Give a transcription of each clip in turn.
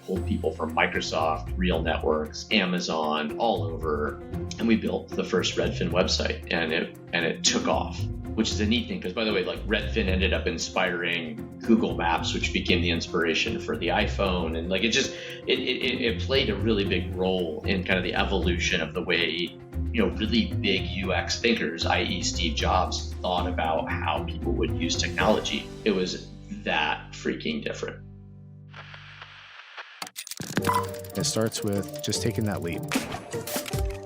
pulled people from Microsoft, Real Networks, Amazon, all over, and we built the first Redfin website, and it took off, which is a neat thing because, by the way, like Redfin ended up inspiring Google Maps, which became the inspiration for the iPhone, and like it played a really big role in kind of the evolution of the way really big UX thinkers, i.e. Steve Jobs, thought about how people would use technology. It was that freaking different. It starts with just taking that leap.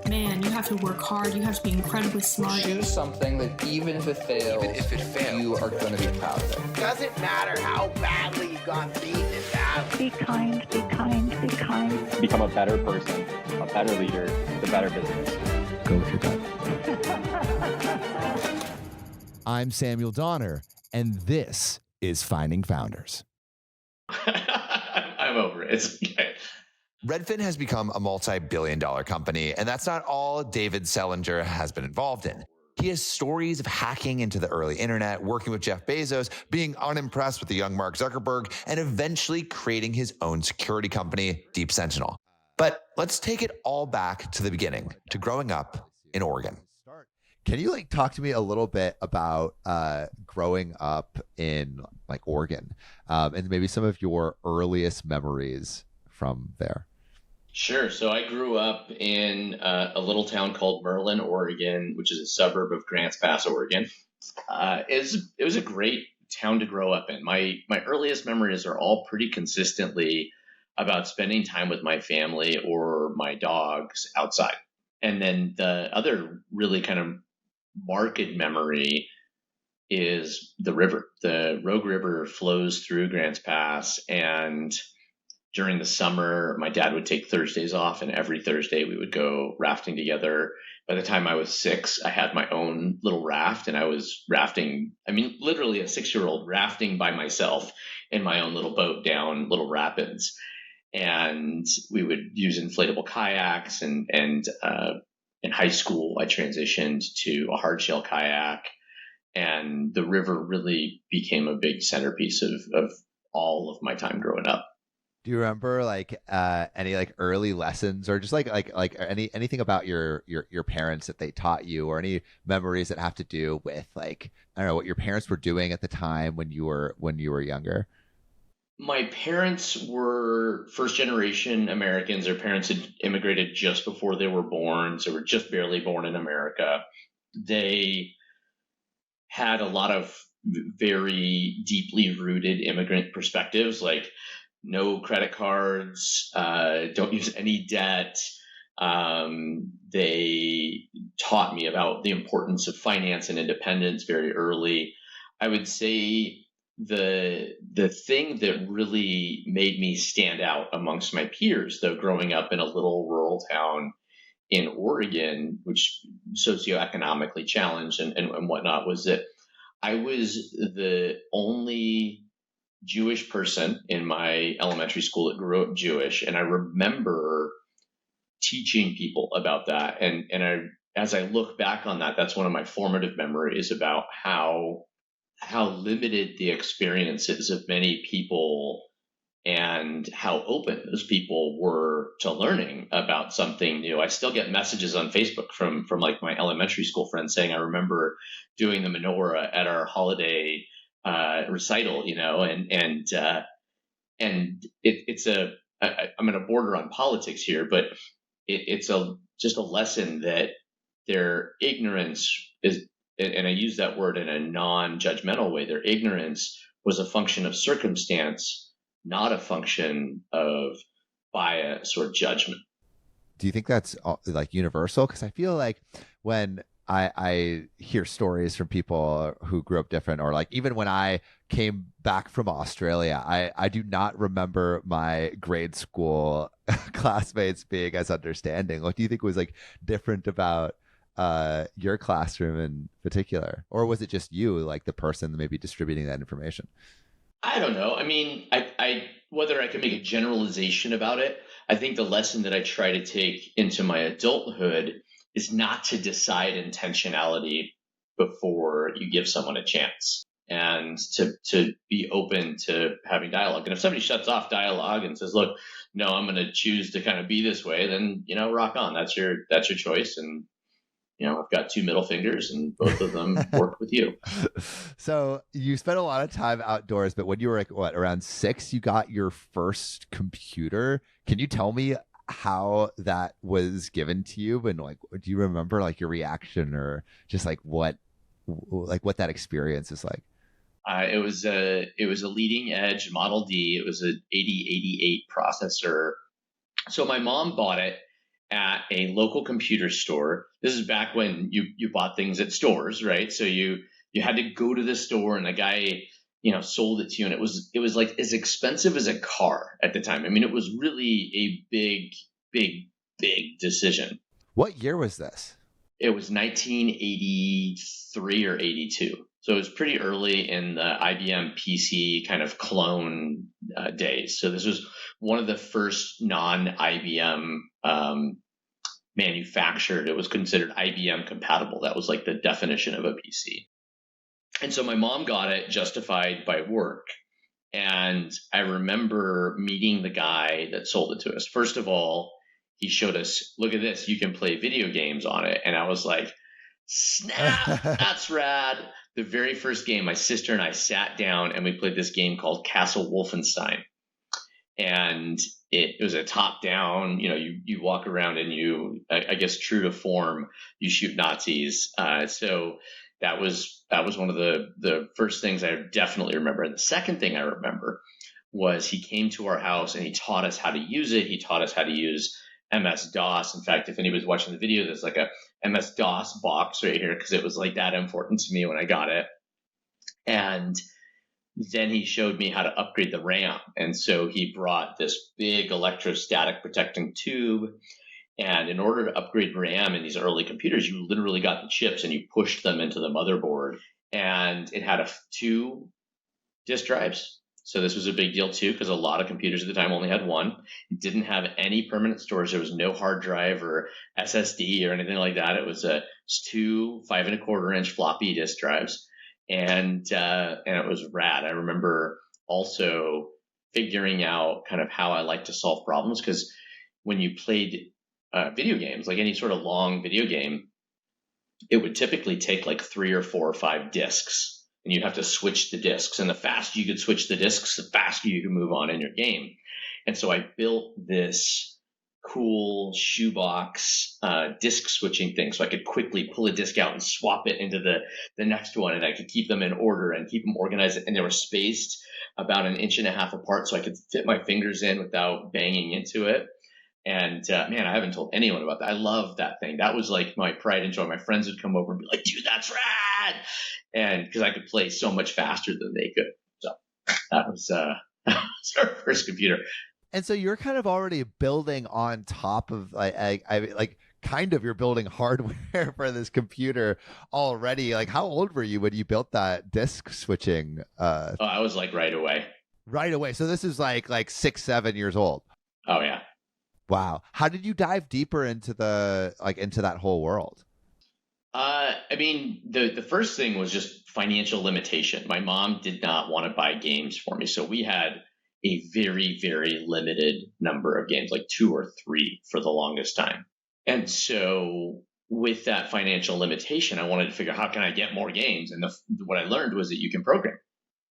Man, you have to work hard. You have to be incredibly smart. Choose something that even if it fails, you are going to be proud of it. Doesn't matter how badly you've gone beaten in battle. Be kind, be kind, be kind. Become a better person, a better leader, the better business. Go with your gut. I'm Samuel Donner, and this is Finding Founders. I'm over it. It's okay. Redfin has become a multi-billion-dollar company, and that's not all David Selinger has been involved in. He has stories of hacking into the early internet, working with Jeff Bezos, being unimpressed with the young Mark Zuckerberg, and eventually creating his own security company, Deep Sentinel. But let's take it all back to the beginning, to growing up in Oregon. Can you talk to me a little bit about growing up in Oregon, and maybe some of your earliest memories from there? Sure. So I grew up in a little town called Merlin, Oregon, which is a suburb of Grants Pass, Oregon. It was a great town to grow up in. My earliest memories are all pretty consistently about spending time with my family or my dogs outside. And then the other really kind of marked memory is the river. The Rogue River flows through Grants Pass, and during the summer, my dad would take Thursdays off, and every Thursday we would go rafting together. By the time I was 6, I had my own little raft, and I was rafting, literally a 6-year-old rafting by myself in my own little boat down little rapids. And we would use inflatable kayaks, and in high school, I transitioned to a hardshell kayak, and the river really became a big centerpiece of all of my time growing up. Do you remember any early lessons, or just anything about your parents that they taught you, or any memories that have to do with I don't know, what your parents were doing at the time when you were younger? My parents were first generation Americans. Their parents had immigrated just before they were born, so were just barely born in America. They had a lot of very deeply rooted immigrant perspectives, like no credit cards, don't use any debt. They taught me about the importance of finance and independence very early. I would say the thing that really made me stand out amongst my peers, though, growing up in a little rural town in Oregon, which socioeconomically challenged and whatnot, was that I was the only Jewish person in my elementary school that grew up Jewish. And I remember teaching people about that. And as I look back on that, that's one of my formative memories about how limited the experiences of many people and how open those people were to learning about something new. I still get messages on Facebook from my elementary school friends saying, I remember doing the menorah at our holiday recital, and it's I'm going to border on politics here, but it's just a lesson that their ignorance is, and I use that word in a non-judgmental way, their ignorance was a function of circumstance, not a function of bias or judgment. Do you think that's universal? Because I feel like when I hear stories from people who grew up different, or even when I came back from Australia, I do not remember my grade school classmates being as understanding. What do you think was different about your classroom in particular? Or was it just you, the person maybe distributing that information? I don't know. I whether I can make a generalization about it, I think the lesson that I try to take into my adulthood is not to decide intentionality before you give someone a chance. and to be open to having dialogue. And if somebody shuts off dialogue and says, look, no, I'm going to choose to kind of be this way, then, rock on. That's your choice. And, I've got 2 middle fingers and both of them work with you. So you spent a lot of time outdoors, but when you were around 6, you got your first computer. Can you tell me how that was given to you? And do you remember your reaction, or just what that experience is like? It was a leading edge Model D. It was an 8088 processor. So my mom bought it at a local computer store. This is back when you bought things at stores, right? So you had to go to the store, and the guy, sold it to you, and it was like as expensive as a car at the time. I mean, it was really a big decision. What year was this? It was 1983 or 82. So it was pretty early in the IBM PC kind of clone days. So this was one of the first non-IBM manufactured. It was considered IBM compatible. That was like the definition of a PC. And so my mom got it justified by work. And I remember meeting the guy that sold it to us. First of all, he showed us, look at this, you can play video games on it. And I was like, snap, that's rad. The very first game, my sister and I sat down and we played this game called Castle Wolfenstein. And it was a top down, you walk around and I guess true to form, you shoot Nazis. So that was one of the first things I definitely remember. And the second thing I remember was he came to our house and he taught us how to use it. He taught us how to use MS-DOS. In fact, if anybody's watching the video, there's like a MS-DOS box right here because it was like that important to me when I got it. And then he showed me how to upgrade the RAM. And so he brought this big electrostatic protecting tube. And in order to upgrade RAM in these early computers, you literally got the chips and you pushed them into the motherboard. And it had 2 disk drives. So this was a big deal too, because a lot of computers at the time only had one. It didn't have any permanent storage. There was no hard drive or SSD or anything like that. It was 2 5.25-inch floppy disk drives. And it was rad. I remember also figuring out kind of how I like to solve problems, because when you played video games, like any sort of long video game, it would typically take like 3 or 4 or 5 disks. And you'd have to switch the disks. And the faster you could switch the disks, the faster you could move on in your game. And so I built this cool shoebox disk switching thing. So I could quickly pull a disk out and swap it into the next one. And I could keep them in order and keep them organized. And they were spaced about 1.5 inches apart, so I could fit my fingers in without banging into it. And man, I haven't told anyone about that. I love that thing. That was like my pride and joy. My friends would come over and be like, dude, that's rad. And because I could play so much faster than they could. So that was our first computer. And so you're kind of already building on top of you're building hardware for this computer already. Like, how old were you when you built that disk switching? I was like right away. Right away. So this is like 6-7 years old. Oh yeah. Wow. How did you dive deeper into into that whole world? I mean, the first thing was just financial limitation. My mom did not want to buy games for me. So we had a very, very limited number of games, like 2 or 3 for the longest time. And so with that financial limitation, I wanted to figure out how can I get more games? And what I learned was that you can program.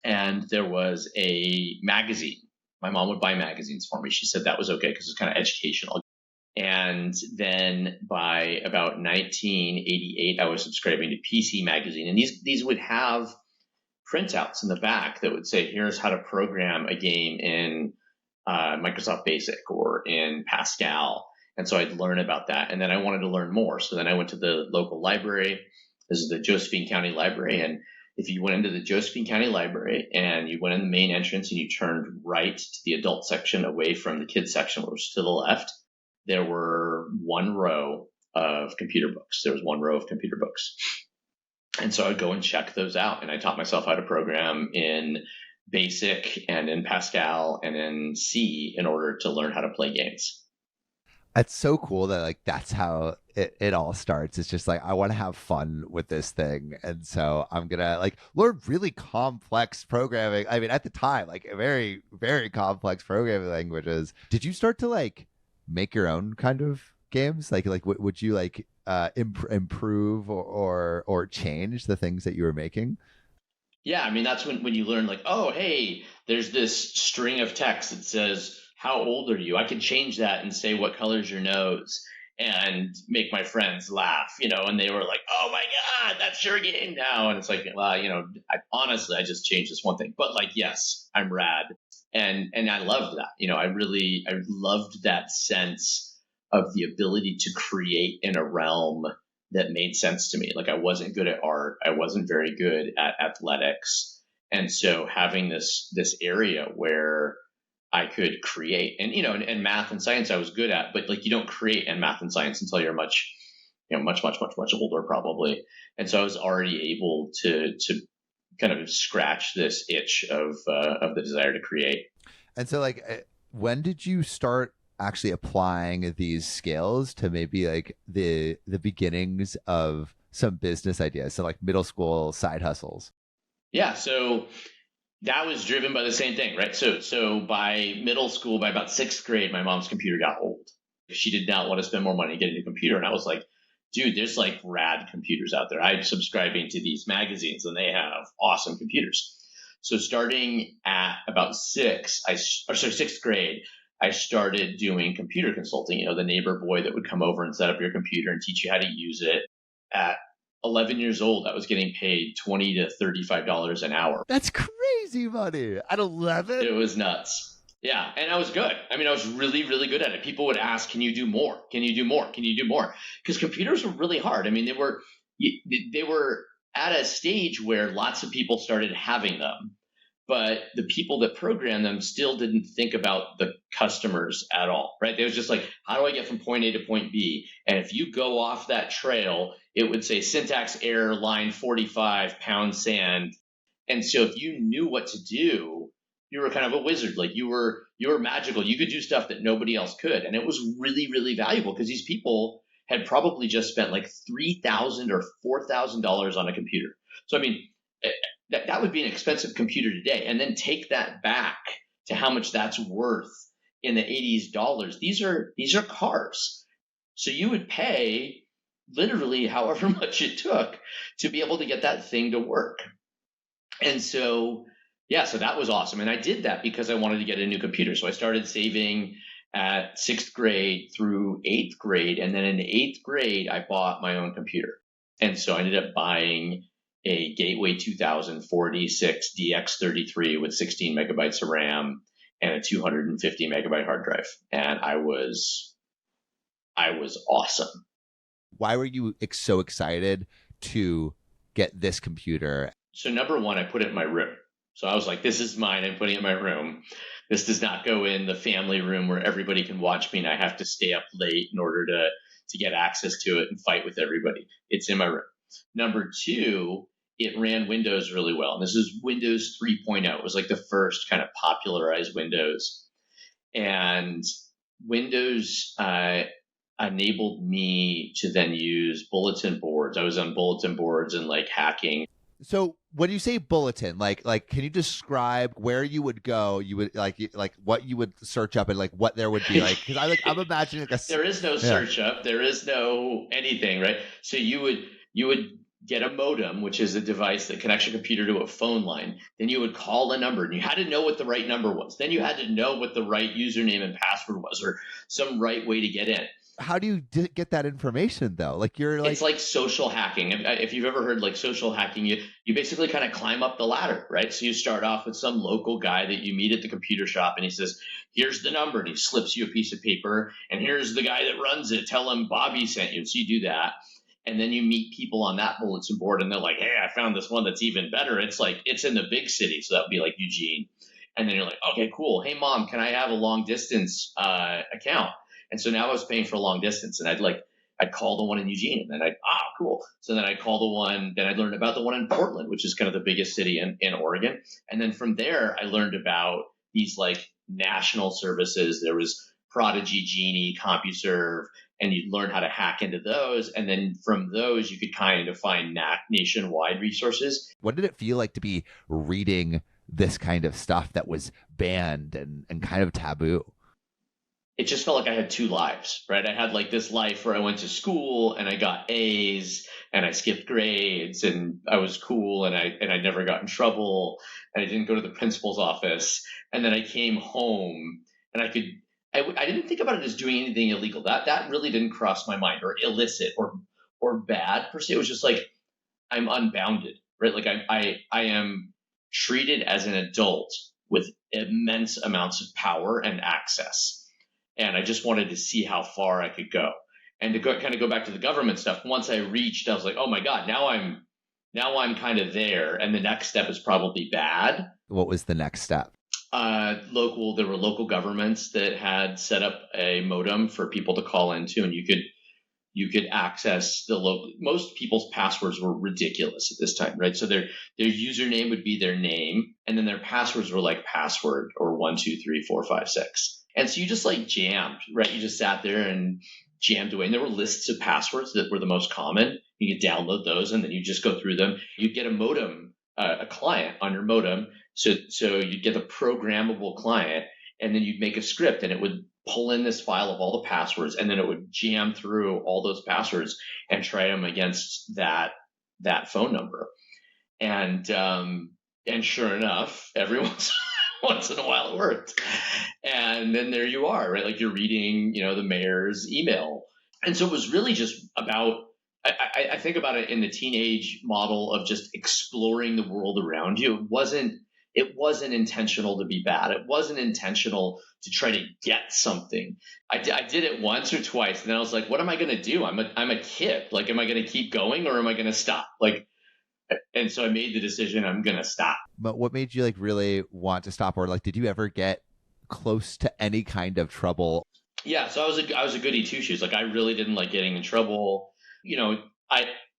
And there was a magazine. My mom would buy magazines for me. She said that was okay because it's kind of educational. And then by about 1988, I was subscribing to PC Magazine. And these would have printouts in the back that would say, here's how to program a game in Microsoft Basic or in Pascal. And so I'd learn about that. And then I wanted to learn more. So then I went to the local library. This is the Josephine County Library. And if you went into the Josephine County Library and you went in the main entrance and you turned right to the adult section away from the kids section, which was to the left, there were 1 row of computer books. There was 1 row of computer books. And so I'd go and check those out. And I taught myself how to program in Basic and in Pascal and in C in order to learn how to play games. It's so cool that like that's how it all starts. It's just like I want to have fun with this thing, and so I'm gonna like learn really complex programming. I mean, at the time, like very very complex programming languages. Did you start to like make your own kind of games? Would you like improve or change the things that you were making? Yeah, I mean, that's when you learn, like, oh, hey, there's this string of text that says, how old are you? I can change that and say, what color's your nose? And make my friends laugh, and they were like, oh my God, that's your game now. And it's like, well, honestly, I just changed this one thing. But like, yes, I'm rad. And I loved that. I loved that sense of the ability to create in a realm that made sense to me. Like I wasn't good at art. I wasn't very good at athletics. And so having this area where I could create and math and science I was good at, but like you don't create in math and science until you're much older probably. And so I was already able to kind of scratch this itch of the desire to create. And so like when did you start actually applying these skills to maybe like the beginnings of some business ideas, so like middle school side hustles? Yeah, so that was driven by the same thing, right? So by middle school, by about sixth grade, my mom's computer got old. She did not want to spend more money getting a new computer, and I was like, dude, there's like rad computers out there. I'm subscribing to these magazines, and they have awesome computers. So starting at about sixth grade, I started doing computer consulting, the neighbor boy that would come over and set up your computer and teach you how to use it. At 11 years old, I was getting paid $20 to $35 an hour. That's crazy money at 11. It was nuts. Yeah. And I was good. I mean, I was really, really good at it. People would ask, can you do more? Can you do more? Can you do more? Because computers were really hard. I mean, they were at a stage where lots of people started having them. But the people that programmed them still didn't think about the customers at all, right? They was just like, how do I get from point A to point B? And if you go off that trail, it would say syntax error, line 45, pound sand. And so if you knew what to do, you were kind of a wizard. Like you were magical. You could do stuff that nobody else could. And it was really, really valuable because these people had probably just spent like $3,000 or $4,000 on a computer. So, I mean, that would be an expensive computer today. And then take that back to how much that's worth in the 80s dollars. These are cars. So you would pay literally however much it took to be able to get that thing to work. And so, yeah, so that was awesome. And I did that because I wanted to get a new computer. So I started saving at sixth grade through eighth grade. And then in eighth grade, I bought my own computer. And so I ended up buying a Gateway 2046 DX33 with 16 megabytes of RAM and a 250 megabyte hard drive. And I was awesome. Why were you so excited to get this computer? So number one, I put it in my room. So I was like, this is mine. I'm putting it in my room. This does not go in the family room where everybody can watch me and I have to stay up late in order to get access to it and fight with everybody. It's in my room. Number two, it ran Windows really well. And this is Windows 3.0. It was like the first kind of popularized Windows. And Windows enabled me to then use bulletin boards. I was on bulletin boards and like hacking. So when you say bulletin, like can you describe where you would go? You would like what you would search up and like what there would be like, because I'm imagining like there is no search up. There is no anything, right? So you would get a modem, which is a device that connects your computer to a phone line. Then you would call a number and you had to know what the right number was. Then you had to know what the right username and password was or some right way to get in. How do you get that information though? Like it's like social hacking. If you've ever heard like social hacking, you basically kind of climb up the ladder, right? So you start off with some local guy that you meet at the computer shop and he says, here's the number, and he slips you a piece of paper, and here's the guy that runs it. Tell him Bobby sent you. So you do that. And then you meet people on that bulletin board and they're like, hey, I found this one that's even better. It's like, it's in the big city. So that would be like Eugene. And then you're like, okay, cool. Hey mom, can I have a long distance account? And so now I was paying for a long distance and I'd call the one in Eugene and then cool. So then I'd call the one, then I learned about the one in Portland, which is kind of the biggest city in Oregon. And then from there, I learned about these like national services. There was Prodigy, Genie, CompuServe, and you'd learn how to hack into those. And then from those, you could kind of find nationwide resources. What did it feel like to be reading this kind of stuff that was banned and kind of taboo? It just felt like I had two lives, right? I had like this life where I went to school and I got A's and I skipped grades and I was cool and I never got in trouble and I didn't go to the principal's office. And then I came home and I didn't think about it as doing anything illegal. That really didn't cross my mind, or illicit or bad per se. It was just like, I'm unbounded, right? Like I am treated as an adult with immense amounts of power and access. And I just wanted to see how far I could go. And to kind of go back to the government stuff, once I reached, I was like, oh my God, now I'm kind of there. And the next step is probably bad. What was the next step? There were local governments that had set up a modem for people to call into, and you could access the local. Most people's passwords were ridiculous at this time, right? So their username would be their name, and then their passwords were like password or 1, 2, 3, 4, 5, 6. And so you just like jammed, right? You just sat there and jammed away. And there were lists of passwords that were the most common. You could download those and then you just go through them. You'd get a modem, a client on your modem. So you'd get a programmable client, and then you'd make a script and it would pull in this file of all the passwords, and then it would jam through all those passwords and try them against that phone number. And sure enough, once in a while it worked. And then there you are, right? Like you're reading, the mayor's email. And so it was really just about, I think about it in the teenage model of just exploring the world around you. It wasn't intentional to be bad. It wasn't intentional to try to get something. I did it once or twice, and then I was like, what am I going to do? I'm a kid. Like, am I going to keep going or am I going to stop? And so I made the decision, I'm going to stop. But what made you really want to stop? Or did you ever get close to any kind of trouble? Yeah. So I was a goody two shoes. I really didn't like getting in trouble.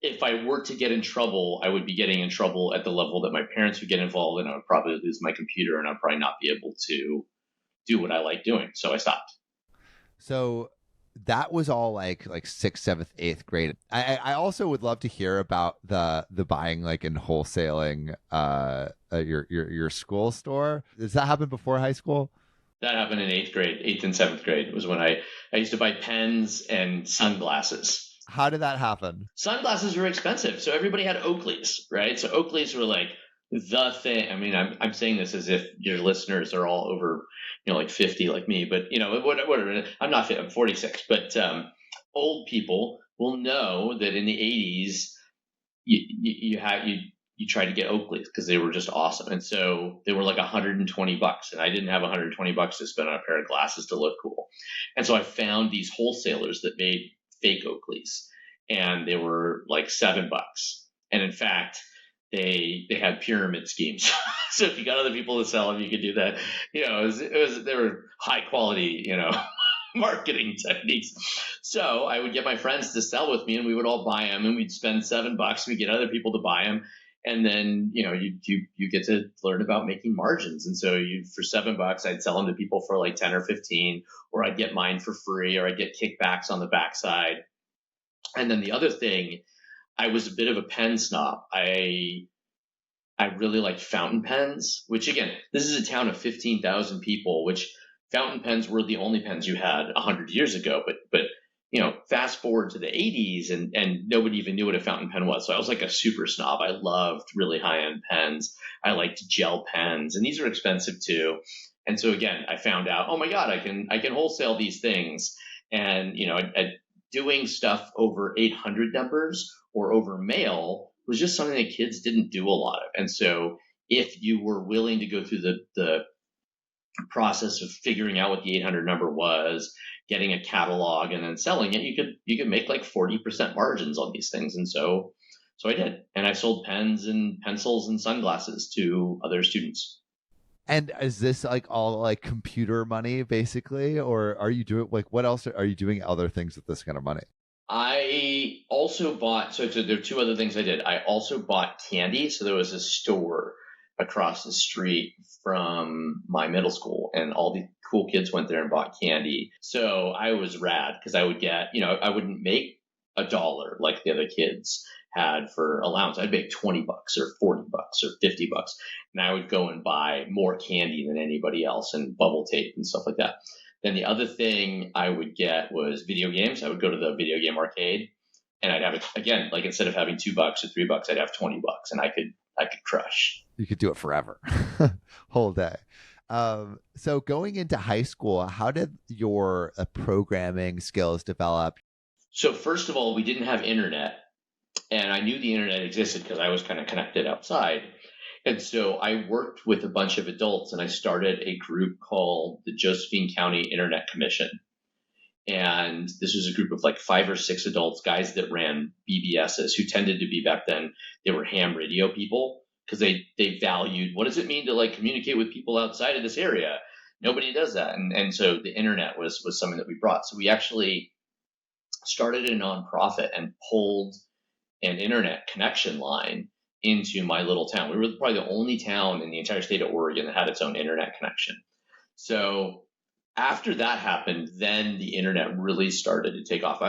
If I were to get in trouble, I would be getting in trouble at the level that my parents would get involved, and I would probably lose my computer and I'd probably not be able to do what I like doing. So I stopped. So that was all like 6th, 7th, 8th grade. I also would love to hear about the buying and wholesaling your school store. Does that happen before high school? That happened in 8th grade. 8th and 7th grade was when I used to buy pens and sunglasses. How did that happen? Sunglasses were expensive. So everybody had Oakleys, right? So Oakleys were the thing. I mean, I'm saying this as if your listeners are all over, 50 like me, but whatever. I'm not 50, I'm 46, but old people will know that in the 80s, you tried to get Oakleys because they were just awesome. And so they were like $120, and I didn't have $120 to spend on a pair of glasses to look cool. And so I found these wholesalers that made fake Oakleys, and they were like $7. And in fact, they had pyramid schemes. So if you got other people to sell them, you could do that. They were high quality, marketing techniques. So I would get my friends to sell with me, and we would all buy them, and we'd spend $7. We'd get other people to buy them. And then, you get to learn about making margins. And so for $7, I'd sell them to people for 10 or 15, or I'd get mine for free, or I'd get kickbacks on the backside. And then the other thing, I was a bit of a pen snob. I really liked fountain pens, which again, this is a town of 15,000 people, which fountain pens were the only pens you had 100 years ago. But fast forward to the 80s and nobody even knew what a fountain pen was. So I was like a super snob. I loved really high-end pens. I liked gel pens, and these are expensive too. And so again, I found out, oh my God, I can wholesale these things. And, doing stuff over 800 numbers or over mail was just something that kids didn't do a lot of. And so if you were willing to go through the process of figuring out what the 800 number was, getting a catalog, and then selling it, you could make 40% margins on these things. And so I did. And I sold pens and pencils and sunglasses to other students. And is this all computer money basically, or are you doing what else are you doing other things with this kind of money? I also bought, so there are two other things I did. I also bought candy. So there was a store across the street from my middle school, and all the cool kids went there and bought candy. So I was rad because I would get, I wouldn't make $1 like the other kids had for allowance. I'd make $20 or $40 or $50, and I would go and buy more candy than anybody else and bubble tape and stuff like that. Then the other thing I would get was video games. I would go to the video game arcade, and I'd have it again, like instead of having $2 or $3, I'd have $20, and I could crush. You could do it forever, whole day. So going into high school, how did your programming skills develop? So first of all, we didn't have internet, and I knew the internet existed because I was kind of connected outside. And so I worked with a bunch of adults, and I started a group called the Josephine County Internet Commission. And this was a group of like 5 or 6 adults, guys that ran BBSs, who tended to be, back then, they were ham radio people, because they valued, what does it mean to like communicate with people outside of this area? Nobody does that. And so the internet was something that we brought. So we actually started a nonprofit and pulled an internet connection line into my little town. We were probably the only town in the entire state of Oregon that had its own internet connection. So after that happened, then the internet really started to take off.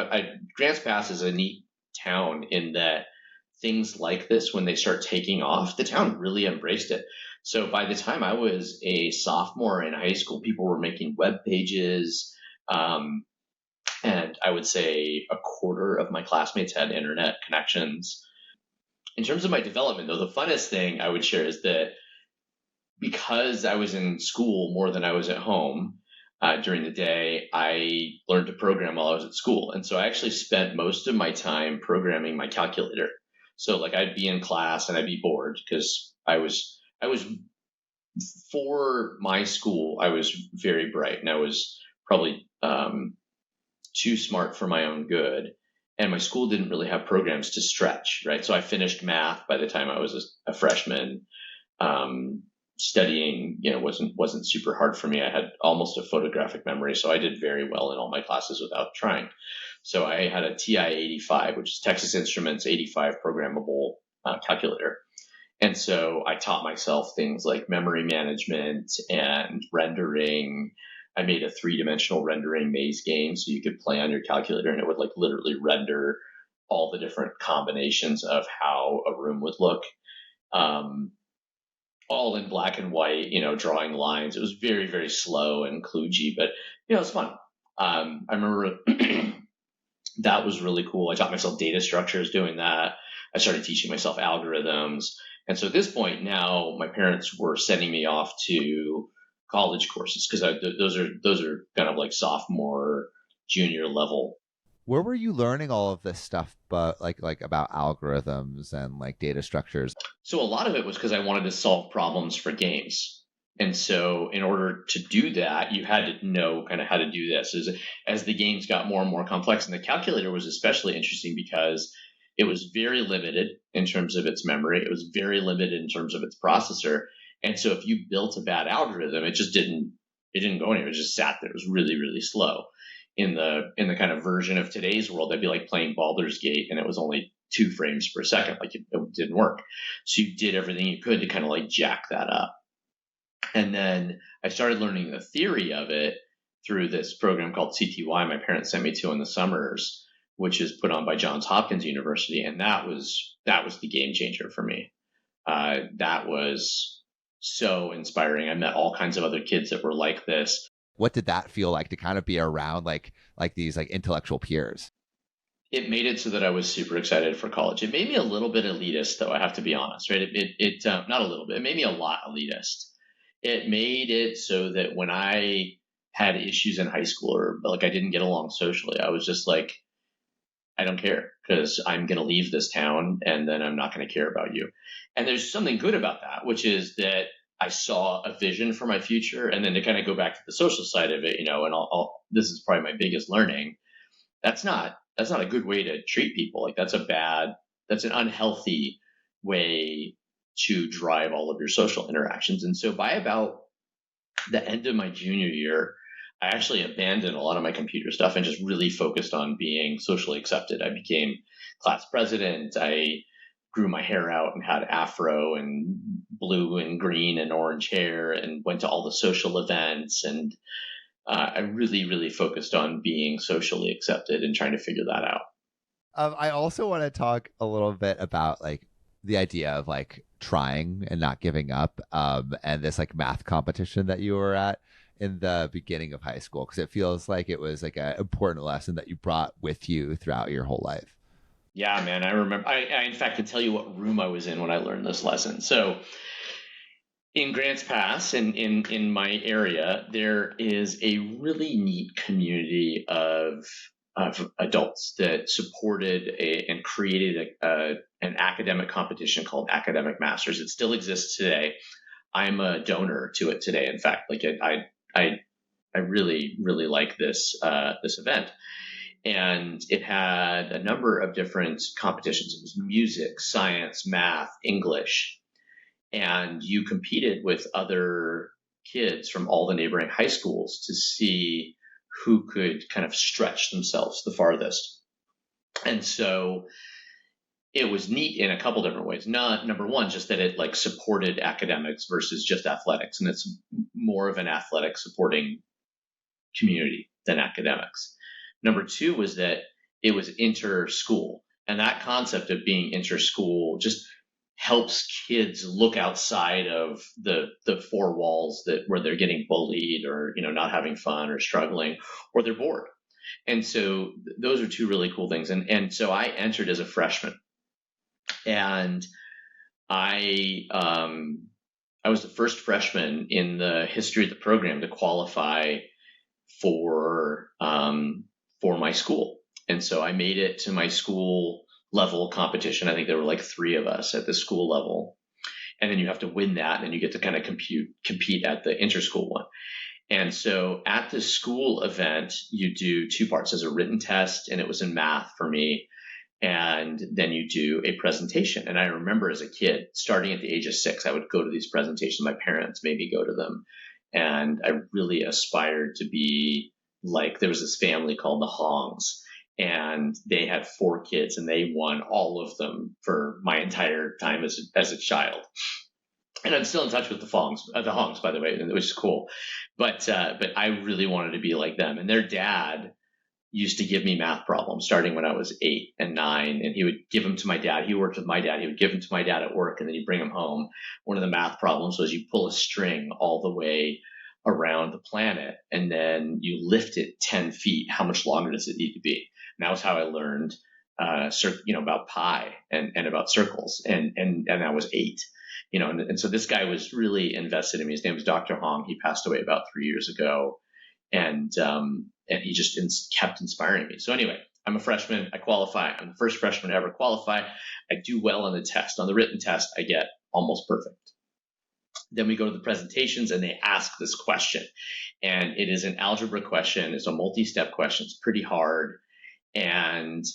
Grants Pass is a neat town in that things like this, when they start taking off, the town really embraced it. So by the time I was a sophomore in high school, people were making web pages. And I would say a quarter of my classmates had internet connections. In terms of my development, though, the funnest thing I would share is that because I was in school more than I was at home during the day, I learned to program while I was at school. And so I actually spent most of my time programming my calculator. So like I'd be in class and I'd be bored because I was for my school, I was very bright, and I was probably too smart for my own good. And my school didn't really have programs to stretch, right? So I finished math by the time I was a freshman. Studying, wasn't super hard for me. I had almost a photographic memory, so I did very well in all my classes without trying. So I had a TI-85, which is Texas Instruments 85 programmable calculator. And so I taught myself things like memory management and rendering. I made a 3-dimensional rendering maze game so you could play on your calculator, and it would like literally render all the different combinations of how a room would look, all in black and white, drawing lines. It was very, very slow and kludgy, but it was fun. I remember that was really cool. I taught myself data structures doing that. I started teaching myself algorithms. And so at this point now, my parents were sending me off to college courses because those are kind of like sophomore, junior level. Where were you learning all of this stuff, but like about algorithms and like data structures? So a lot of it was because I wanted to solve problems for games. And so in order to do that, you had to know kind of how to do this as the games got more and more complex. And the calculator was especially interesting because it was very limited in terms of its memory. It was very limited in terms of its processor. And so if you built a bad algorithm, it didn't go anywhere. It just sat there. It was really, really slow. In the kind of version of today's world, that'd be like playing Baldur's Gate, and it was only 2 frames per second. Like it didn't work. So you did everything you could to kind of like jack that up. And then I started learning the theory of it through this program called CTY my parents sent me to in the summers, which is put on by Johns Hopkins University. And that was the game changer for me. That was so inspiring. I met all kinds of other kids that were like this. What did that feel like to kind of be around like these like intellectual peers? It made it so that I was super excited for college. It made me a little bit elitist, though, I have to be honest, right? It not a little bit. It made me a lot elitist. It made it so that when I had issues in high school or like I didn't get along socially, I was just like, I don't care because I'm going to leave this town and then I'm not going to care about you. And there's something good about that, which is that I saw a vision for my future. And then to kind of go back to the social side of it, and this is probably my biggest learning. That's not a good way to treat people. Like that's an unhealthy way to drive all of your social interactions. And so by about the end of my junior year, I actually abandoned a lot of my computer stuff and just really focused on being socially accepted. I became class president. I grew my hair out and had afro and blue and green and orange hair and went to all the social events. And I really, really focused on being socially accepted and trying to figure that out. I also want to talk a little bit about like the idea of like trying and not giving up, and this like math competition that you were at in the beginning of high school, because it feels like it was like an important lesson that you brought with you throughout your whole life. Yeah, man, I remember. I in fact can tell you what room I was in when I learned this lesson. So in Grants Pass, in my area, there is a really neat community of adults that supported and created an academic competition called Academic Masters. It still exists today. I'm a donor to it today. In fact, like I really, really like this event. And it had a number of different competitions. It was music, science, math, English. And you competed with other kids from all the neighboring high schools to see who could kind of stretch themselves the farthest. And so it was neat in a couple different ways. Not number one, just that it like supported academics versus just athletics. And it's more of an athletic supporting community than academics. Number two was that it was inter-school. And that concept of being inter-school just helps kids look outside of the four walls where they're getting bullied or, not having fun or struggling or they're bored. And so those are two really cool things. And so I entered as a freshman, and I was the first freshman in the history of the program to qualify for my school. And so I made it to my school level competition. I think there were like 3 of us at the school level. And then you have to win that, and then you get to kind of compete at the inter-school one. And so at the school event, you do 2 parts. There's a written test, and it was in math for me. And then you do a presentation. And I remember as a kid, starting at the age of 6, I would go to these presentations. My parents made me go to them. And I really aspired to be like, there was this family called the Hongs, and they had 4 kids, and they won all of them for my entire time as a child. And I'm still in touch with the Hongs, by the way, which is cool. But I really wanted to be like them. And their dad used to give me math problems starting when I was 8 and 9, and he would give them to my dad. He worked with my dad. He would give them to my dad at work, and then he'd bring them home. One of the math problems was you pull a string all the way around the planet, and then you lift it 10 feet. How much longer does it need to be? And that was how I learned, about pi and about circles. And I was 8, and so this guy was really invested in me. His name was Dr. Hong. He passed away about 3 years ago. And he just kept inspiring me. So anyway, I'm a freshman. I qualify. I'm the first freshman to ever qualify. I do well on the test. On the written test, I get almost perfect. Then we go to the presentations, and they ask this question. And it is an algebra question. It's a multi-step question. It's pretty hard. And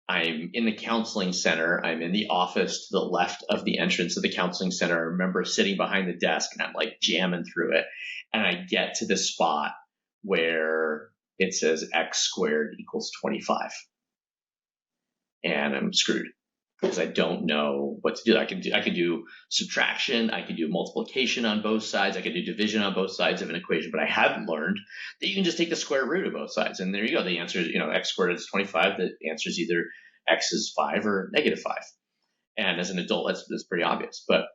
I'm in the counseling center. I'm in the office to the left of the entrance of the counseling center. I remember sitting behind the desk, and I'm like jamming through it. And I get to the spot where it says x squared equals 25. And I'm screwed because I don't know what to do. I can do subtraction. I can do multiplication on both sides. I can do division on both sides of an equation, but I haven't learned that you can just take the square root of both sides. And there you go. The answer is, x squared is 25. The answer is either x is 5 or negative 5. And as an adult, that's pretty obvious, but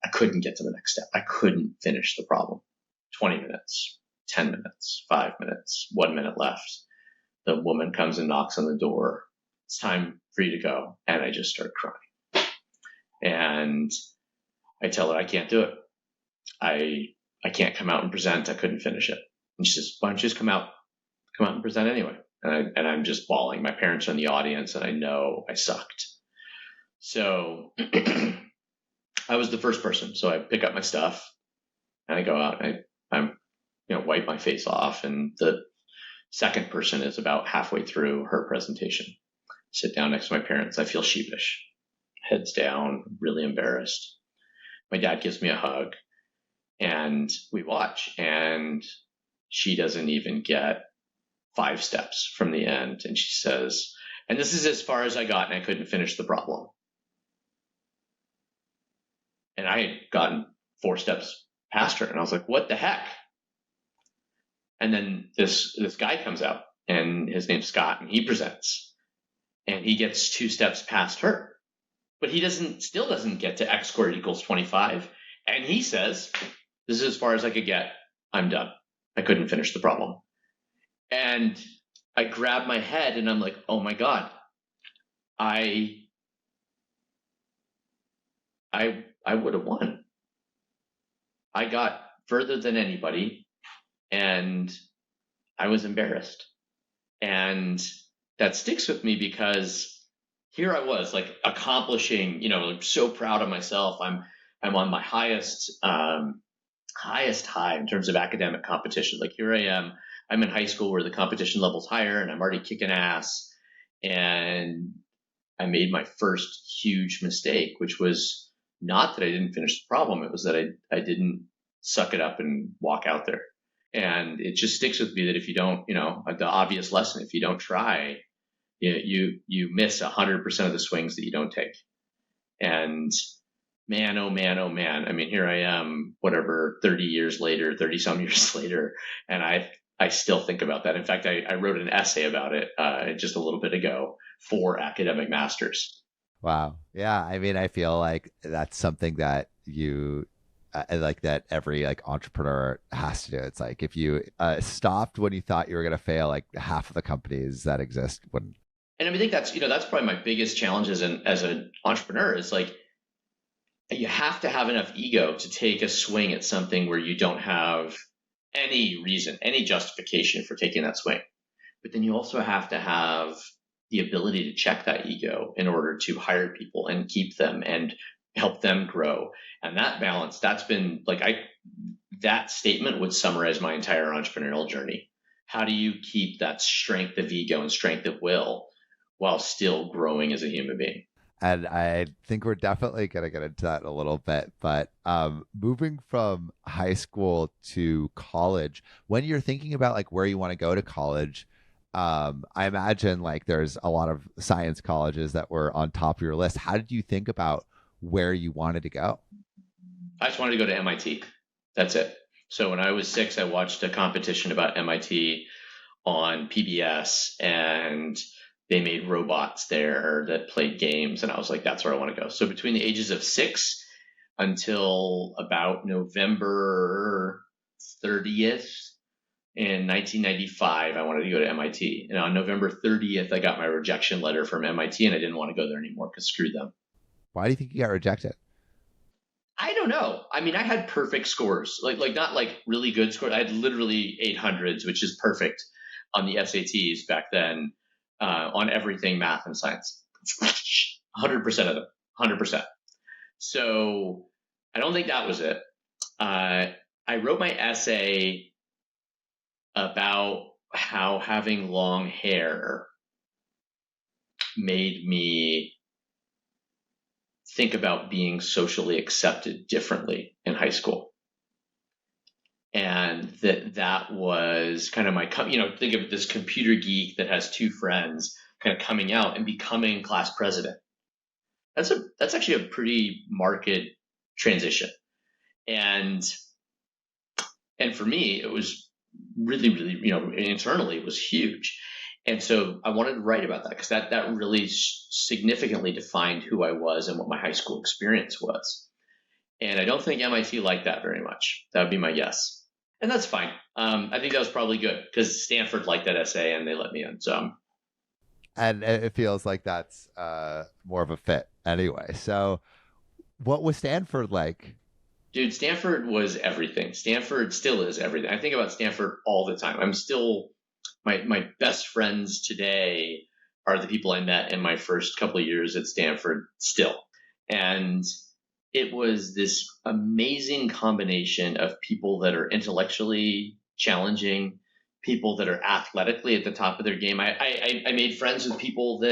I couldn't get to the next step. I couldn't finish the problem. 20 minutes, 10 minutes, 5 minutes, 1 minute left. The woman comes and knocks on the door. It's time for you to go. And I just start crying. And I tell her I can't do it. I can't come out and present. I couldn't finish it. And she says, why don't you just come out and present anyway? And I'm just bawling. My parents are in the audience, and I know I sucked. So I was the first person. So I pick up my stuff and I go out, and I'm wipe my face off. And the second person is about halfway through her presentation. Sit down next to my parents. I feel sheepish, heads down, really embarrassed. My dad gives me a hug, and we watch, and she doesn't even get 5 steps from the end. And she says, and this is as far as I got, and I couldn't finish the problem. And I had gotten 4 steps past her, and I was like, what the heck? And then this guy comes out, and his name's Scott, and he presents, and he gets 2 steps past her, but he still doesn't get to x squared equals 25. And he says, this is as far as I could get. I'm done. I couldn't finish the problem. And I grab my head and I'm like, oh my God, I would have won. I got further than anybody, and I was embarrassed. And that sticks with me because here I was, like, accomplishing, like, so proud of myself. I'm on my highest high in terms of academic competition. Like, here I am. I'm in high school where the competition level's higher, and I'm already kicking ass. And I made my first huge mistake, which was not that I didn't finish the problem. It was that I didn't suck it up and walk out there. And it just sticks with me that if you don't, the obvious lesson, if you don't try, you miss 100% of the swings that you don't take. And man, oh man, oh man. I mean, here I am, whatever, 30 some years later, and I still think about that. In fact, I wrote an essay about it just a little bit ago for Academic Masters. Wow. Yeah. I mean, I feel like that's something that you like that every like entrepreneur has to do. It's like if you stopped when you thought you were going to fail, like half of the companies that exist wouldn't. And I think that's probably my biggest challenge as an entrepreneur is like, you have to have enough ego to take a swing at something where you don't have any reason, any justification for taking that swing. But then you also have to have the ability to check that ego in order to hire people and keep them and help them grow. And that balance, that's been like, that statement would summarize my entire entrepreneurial journey. How do you keep that strength of ego and strength of will while still growing as a human being? And I think we're definitely going to get into that in a little bit. But moving from high school to college, when you're thinking about like where you want to go to college, I imagine like there's a lot of science colleges that were on top of your list. How did you think about where you wanted to go? I just wanted to go to MIT. That's it. So when I was 6, I watched a competition about MIT on PBS, and they made robots there that played games. And I was like, that's where I want to go. So between the ages of 6 until about November 30th in 1995, I wanted to go to MIT. And on November 30th, I got my rejection letter from MIT, and I didn't want to go there anymore because screw them. Why do you think you got rejected? I don't know. I mean, I had perfect scores, like not like really good scores. I had literally 800s, which is perfect on the SATs back then. On everything, math and science, 100% of them, 100%. So I don't think that was it. I wrote my essay about how having long hair made me think about being socially accepted differently in high school. And that was kind of my, think of this computer geek that has 2 friends kind of coming out and becoming class president. That's actually a pretty marked transition. And for me, it was really, really, internally it was huge. And so I wanted to write about that because that really significantly defined who I was and what my high school experience was. And I don't think MIT liked that very much. That would be my guess. And that's fine. I think that was probably good because Stanford liked that essay and they let me in. So, and it feels like that's more of a fit anyway. So what was Stanford like? Dude, Stanford was everything. Stanford still is everything. I think about Stanford all the time. I'm still, my best friends today are the people I met in my first couple of years at Stanford still. And it was this amazing combination of people that are intellectually challenging, people that are athletically at the top of their game. I made friends with people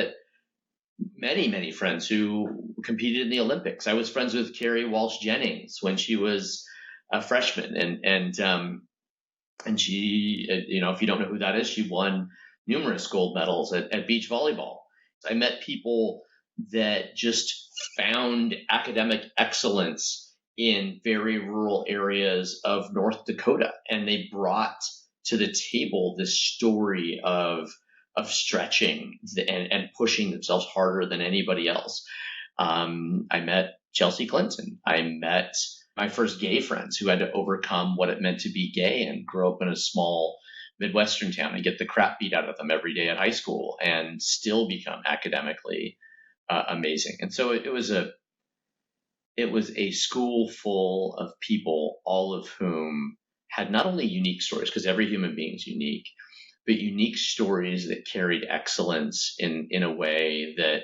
many friends who competed in the Olympics. I was friends with Carrie Walsh Jennings when she was a freshman. And she, if you don't know who that is, she won numerous gold medals at beach volleyball. I met people that just found academic excellence in very rural areas of North Dakota. And they brought to the table this story of stretching and pushing themselves harder than anybody else. I met Chelsea Clinton. I met my first gay friends who had to overcome what it meant to be gay and grow up in a small Midwestern town and get the crap beat out of them every day at high school and still become academically amazing. And so it was a school full of people, all of whom had not only unique stories, because every human being is unique, but unique stories that carried excellence in a way that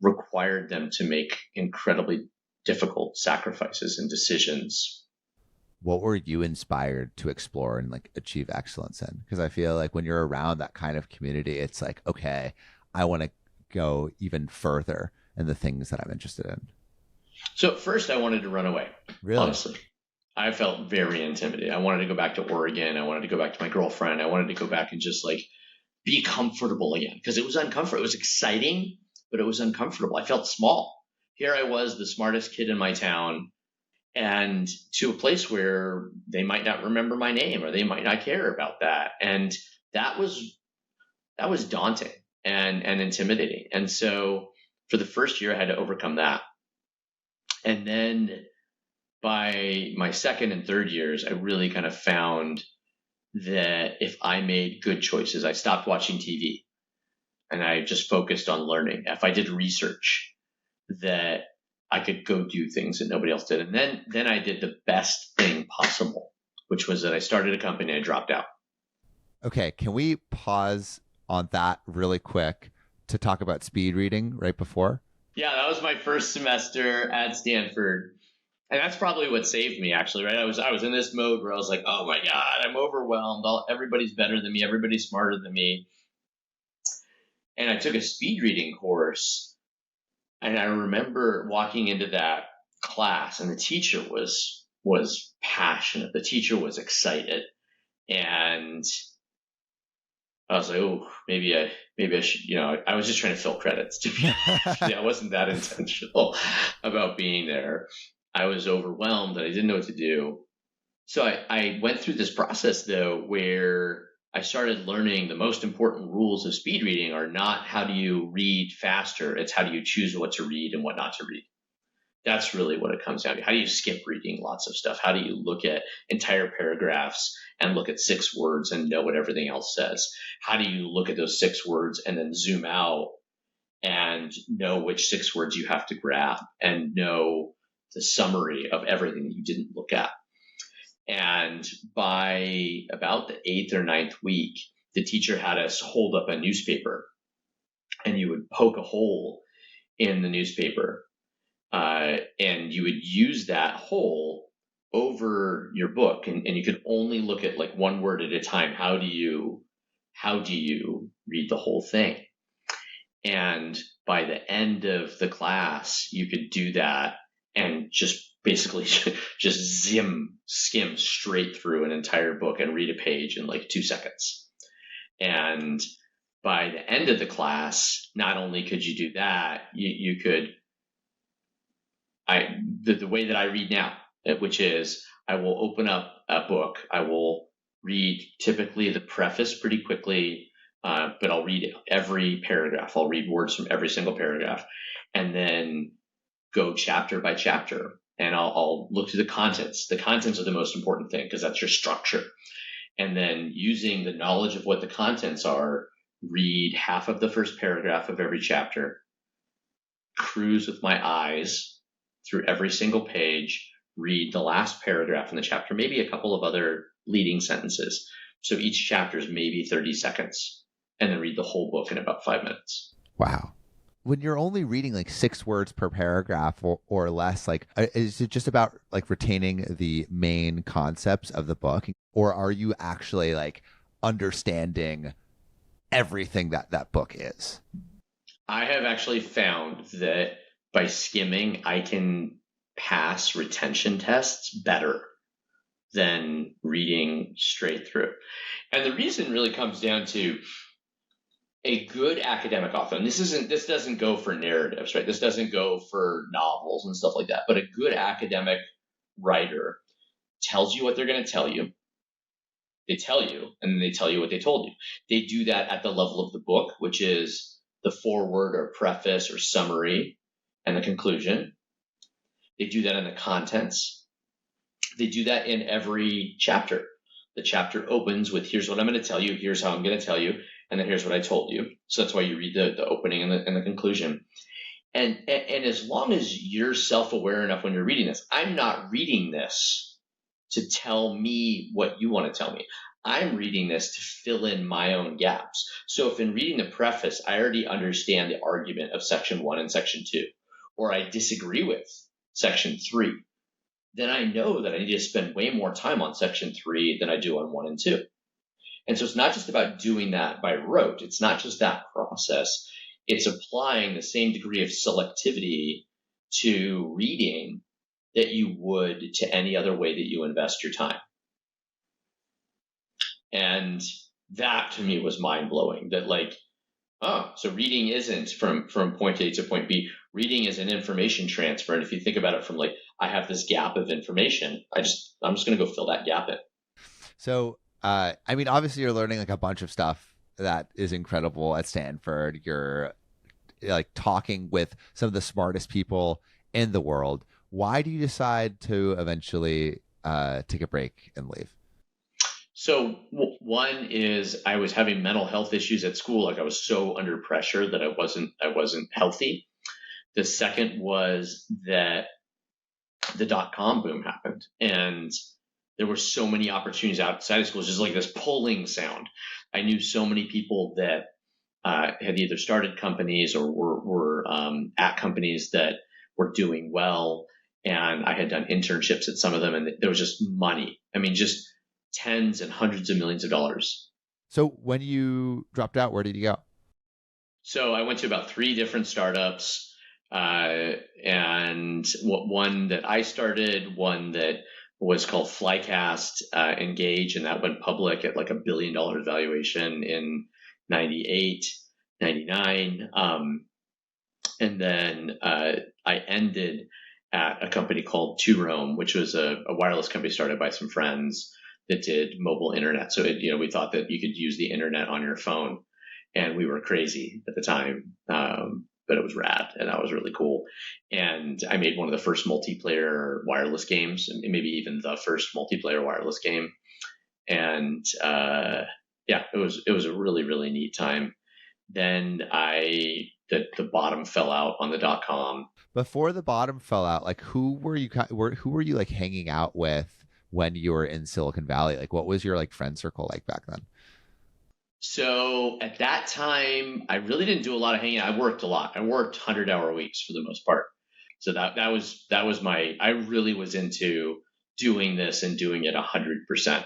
required them to make incredibly difficult sacrifices and decisions. What were you inspired to explore and like achieve excellence in? Because I feel like when you're around that kind of community, it's like, okay, I want to go even further in the things that I'm interested in. So at first I wanted to run away. Really? Honestly. I felt very intimidated. I wanted to go back to Oregon. I wanted to go back to my girlfriend. I wanted to go back and just like be comfortable again, because it was uncomfortable. It was exciting, but it was uncomfortable. I felt small. Here I was, the smartest kid in my town, and to a place where they might not remember my name or they might not care about that. And that was daunting and intimidating. And so for the first year, I had to overcome that. And then by my second and third years, I really kind of found that if I made good choices, I stopped watching TV and I just focused on learning. If I did research, that I could go do things that nobody else did. And then I did the best thing possible, which was that I started a company and I dropped out. Okay, can we pause on that really quick to talk about speed reading right before? Yeah, that was my first semester at Stanford. And that's probably what saved me, actually, right? I was in this mode where I was like, oh my God, I'm overwhelmed. Everybody's better than me. Everybody's smarter than me. And I took a speed reading course. And I remember walking into that class, and the teacher was passionate. The teacher was excited. And I was like, oh, maybe I should, I was just trying to fill credits. I wasn't that intentional about being there. I was overwhelmed and I didn't know what to do. So I went through this process, though, where I started learning the most important rules of speed reading are not how do you read faster, it's how do you choose what to read and what not to read. That's really what it comes down to. How do you skip reading lots of stuff? How do you look at entire paragraphs and look at 6 words and know what everything else says? How do you look at those 6 words and then zoom out and know which 6 words you have to grab and know the summary of everything that you didn't look at? And by about the 8th or 9th week, the teacher had us hold up a newspaper, and you would poke a hole in the newspaper, and you would use that hole over your book, and you could only look at like one word at a time. How do you read the whole thing? And by the end of the class, you could do that and just basically just skim straight through an entire book and read a page in like 2 seconds. And by the end of the class, not only could you do that, you could, the way that I read now, which is I will open up a book, I will read typically the preface pretty quickly, but I'll read every paragraph. I'll read words from every single paragraph and then go chapter by chapter. And I'll look through the contents. The contents are the most important thing because that's your structure. And then using the knowledge of what the contents are, read half of the first paragraph of every chapter, cruise with my eyes through every single page, read the last paragraph in the chapter, maybe a couple of other leading sentences. So each chapter is maybe 30 seconds, and then read the whole book in about 5 minutes. Wow. When you're only reading like 6 words per paragraph or less, like, is it just about like retaining the main concepts of the book, or are you actually like understanding everything that book is? I have actually found that by skimming, I can pass retention tests better than reading straight through. And the reason really comes down to, a good academic author, and this doesn't go for narratives, right? This doesn't go for novels and stuff like that, but a good academic writer tells you what they're going to tell you. They tell you, and then they tell you what they told you. They do that at the level of the book, which is the foreword or preface or summary and the conclusion. They do that in the contents. They do that in every chapter. The chapter opens with, here's what I'm going to tell you, here's how I'm going to tell you, and then here's what I told you. So that's why you read the opening and the conclusion. And as long as you're self-aware enough when you're reading this, I'm not reading this to tell me what you want to tell me. I'm reading this to fill in my own gaps. So if in reading the preface, I already understand the argument of section 1 and section 2, or I disagree with section 3, then I know that I need to spend way more time on section 3 than I do on 1 and 2. And so it's not just about doing that by rote. It's not just that process. It's applying the same degree of selectivity to reading that you would to any other way that you invest your time. And that to me was mind blowing, that like, oh, so reading isn't from point A to point B. Reading is an information transfer. And if you think about it from like, I have this gap of information, I'm just going to go fill that gap in. So, I mean, obviously you're learning like a bunch of stuff that is incredible at Stanford. You're like talking with some of the smartest people in the world. Why do you decide to eventually take a break and leave? So one is I was having mental health issues at school. Like I was so under pressure that I wasn't healthy. The second was that the dot-com boom happened, and there were so many opportunities outside of school. It's just like this pulling sound. I knew so many people that had either started companies or were at companies that were doing well. And I had done internships at some of them, and there was just money. I mean, just tens and hundreds of millions of dollars. So when you dropped out, where did you go? So I went to about 3 different startups, and one that I started, one that was called Flycast, Engage, and that went public at like $1 billion valuation in 98, 99. And then I ended at a company called Two Roam, which was a wireless company started by some friends that did mobile internet. So we thought that you could use the internet on your phone, and we were crazy at the time, but it was rad, and that was really cool. And I made one of the first multiplayer wireless games, and maybe even the first multiplayer wireless game. And it was a really, really neat time. Then the bottom fell out on the .com. Before the bottom fell out, like who were you like hanging out with when you were in Silicon Valley? Like what was your like friend circle like back then? So at that time, I really didn't do a lot of hanging out. I worked a lot. I worked 100-hour weeks for the most part. So that was I really was into doing this and doing it 100%.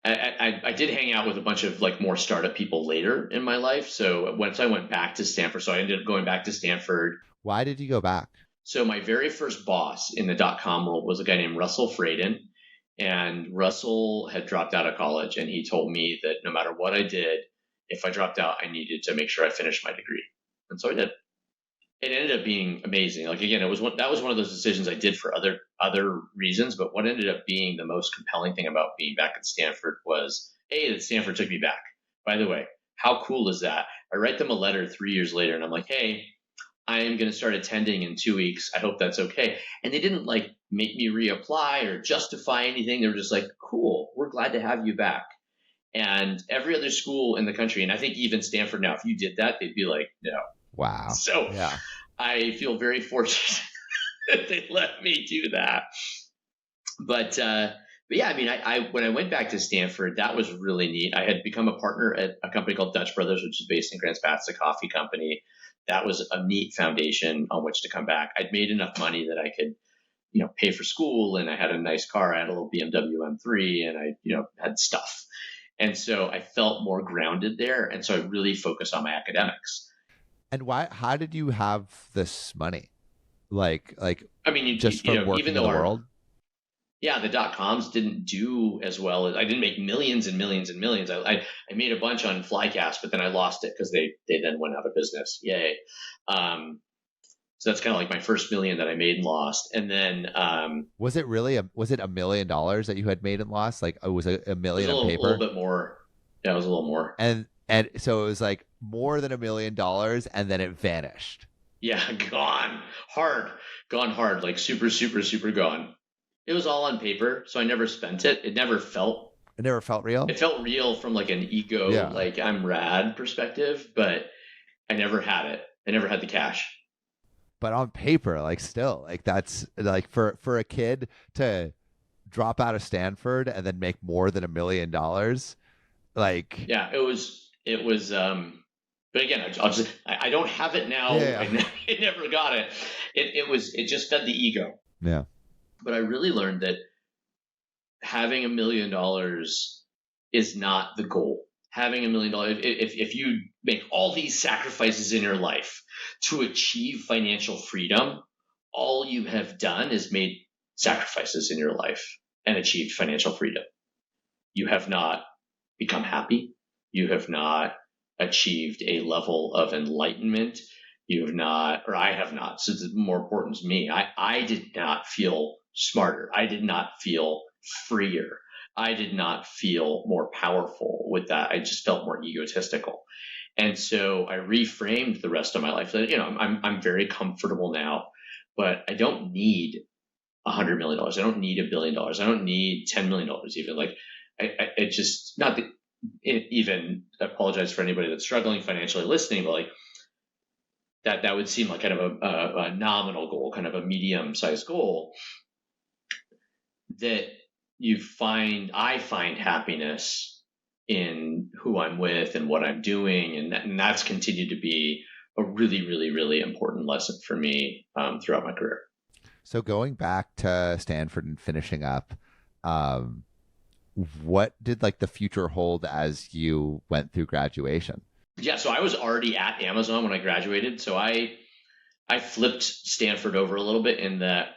I did hang out with a bunch of like more startup people later in my life. So once I went back to Stanford, so I ended up going back to Stanford. Why did you go back? So my very first boss in the .com world was a guy named Russell Fraden. And Russell had dropped out of college, and he told me that no matter what I did, if I dropped out, I needed to make sure I finished my degree. And so I did. It ended up being amazing. Like, again, that was one of those decisions I did for other reasons. But what ended up being the most compelling thing about being back at Stanford was, A, that Stanford took me back. By the way, how cool is that? I write them a letter 3 years later, and I'm like, hey, I am going to start attending in 2 weeks. I hope that's okay. And they didn't like make me reapply or justify anything. They were just like, cool, we're glad to have you back. And every other school in the country, and I think even Stanford now, if you did that, they'd be like, no. Wow. So yeah. I feel very fortunate that they let me do that. But yeah, I mean, I when I went back to Stanford, that was really neat. I had become a partner at a company called Dutch Brothers, which is based in Grants Pass, a coffee company. That was a neat foundation on which to come back. I'd made enough money that I could, pay for school, and I had a nice car. I had a little BMW M3, and I, had stuff. And so I felt more grounded there. And so I really focused on my academics. And why? How did you have this money? Like I mean, you just from working even in though the world. yeah, the dot-coms didn't do as well. I didn't make millions and millions and millions. I made a bunch on Flycast, but then I lost it because they then went out of business. Yay. So that's kind of like my first million that I made and lost. And then was it $1 million that you had made and lost? Like it was a million on paper? A little bit more. Yeah, it was a little more. And so it was like more than $1 million, and then it vanished. Yeah, gone hard, like super, super, super gone. It was all on paper, so I never spent it. It never felt real. It felt real from like an ego, like I'm rad perspective, but I never had it. I never had the cash. But on paper, like still, like that's like for a kid to drop out of Stanford and then make more than $1 million, like yeah, it was. But again, I don't have it now. Yeah. I never got it. It just fed the ego. Yeah. But I really learned that having $1 million is not the goal. Having $1 million, if you make all these sacrifices in your life to achieve financial freedom, all you have done is made sacrifices in your life and achieved financial freedom. You have not become happy. You have not achieved a level of enlightenment. You have not, or I have not. So it's more important to me. I did not feel smarter. I did not feel freer. I did not feel more powerful with that. I just felt more egotistical. And so I reframed the rest of my life. You know, I'm very comfortable now, but I don't need $100 million. I don't need $1 billion. I don't need $10 million even. Like, I just, not that even apologize for anybody that's struggling financially listening, but like that would seem like kind of a nominal goal, kind of a medium-sized goal. That I find happiness in who I'm with and what I'm doing, and that's continued to be a really, really, really important lesson for me throughout my career. So going back to Stanford and finishing up, what did like the future hold as you went through graduation? Yeah, so I was already at Amazon when I graduated. So I flipped Stanford over a little bit in that.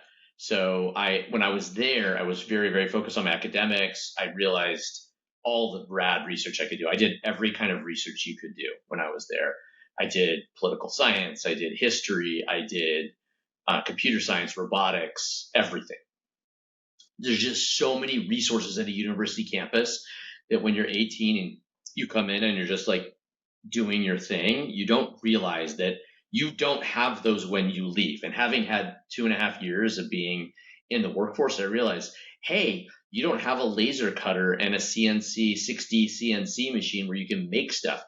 So when I was there, I was very, very focused on my academics. I realized all the rad research I could do. I did every kind of research you could do when I was there. I did political science. I did history. I did computer science, robotics, everything. There's just so many resources at a university campus that when you're 18 and you come in and you're just like doing your thing, you don't realize that you don't have those when you leave. And having had 2.5 years of being in the workforce, I realized, hey, you don't have a laser cutter and a 60 CNC machine where you can make stuff.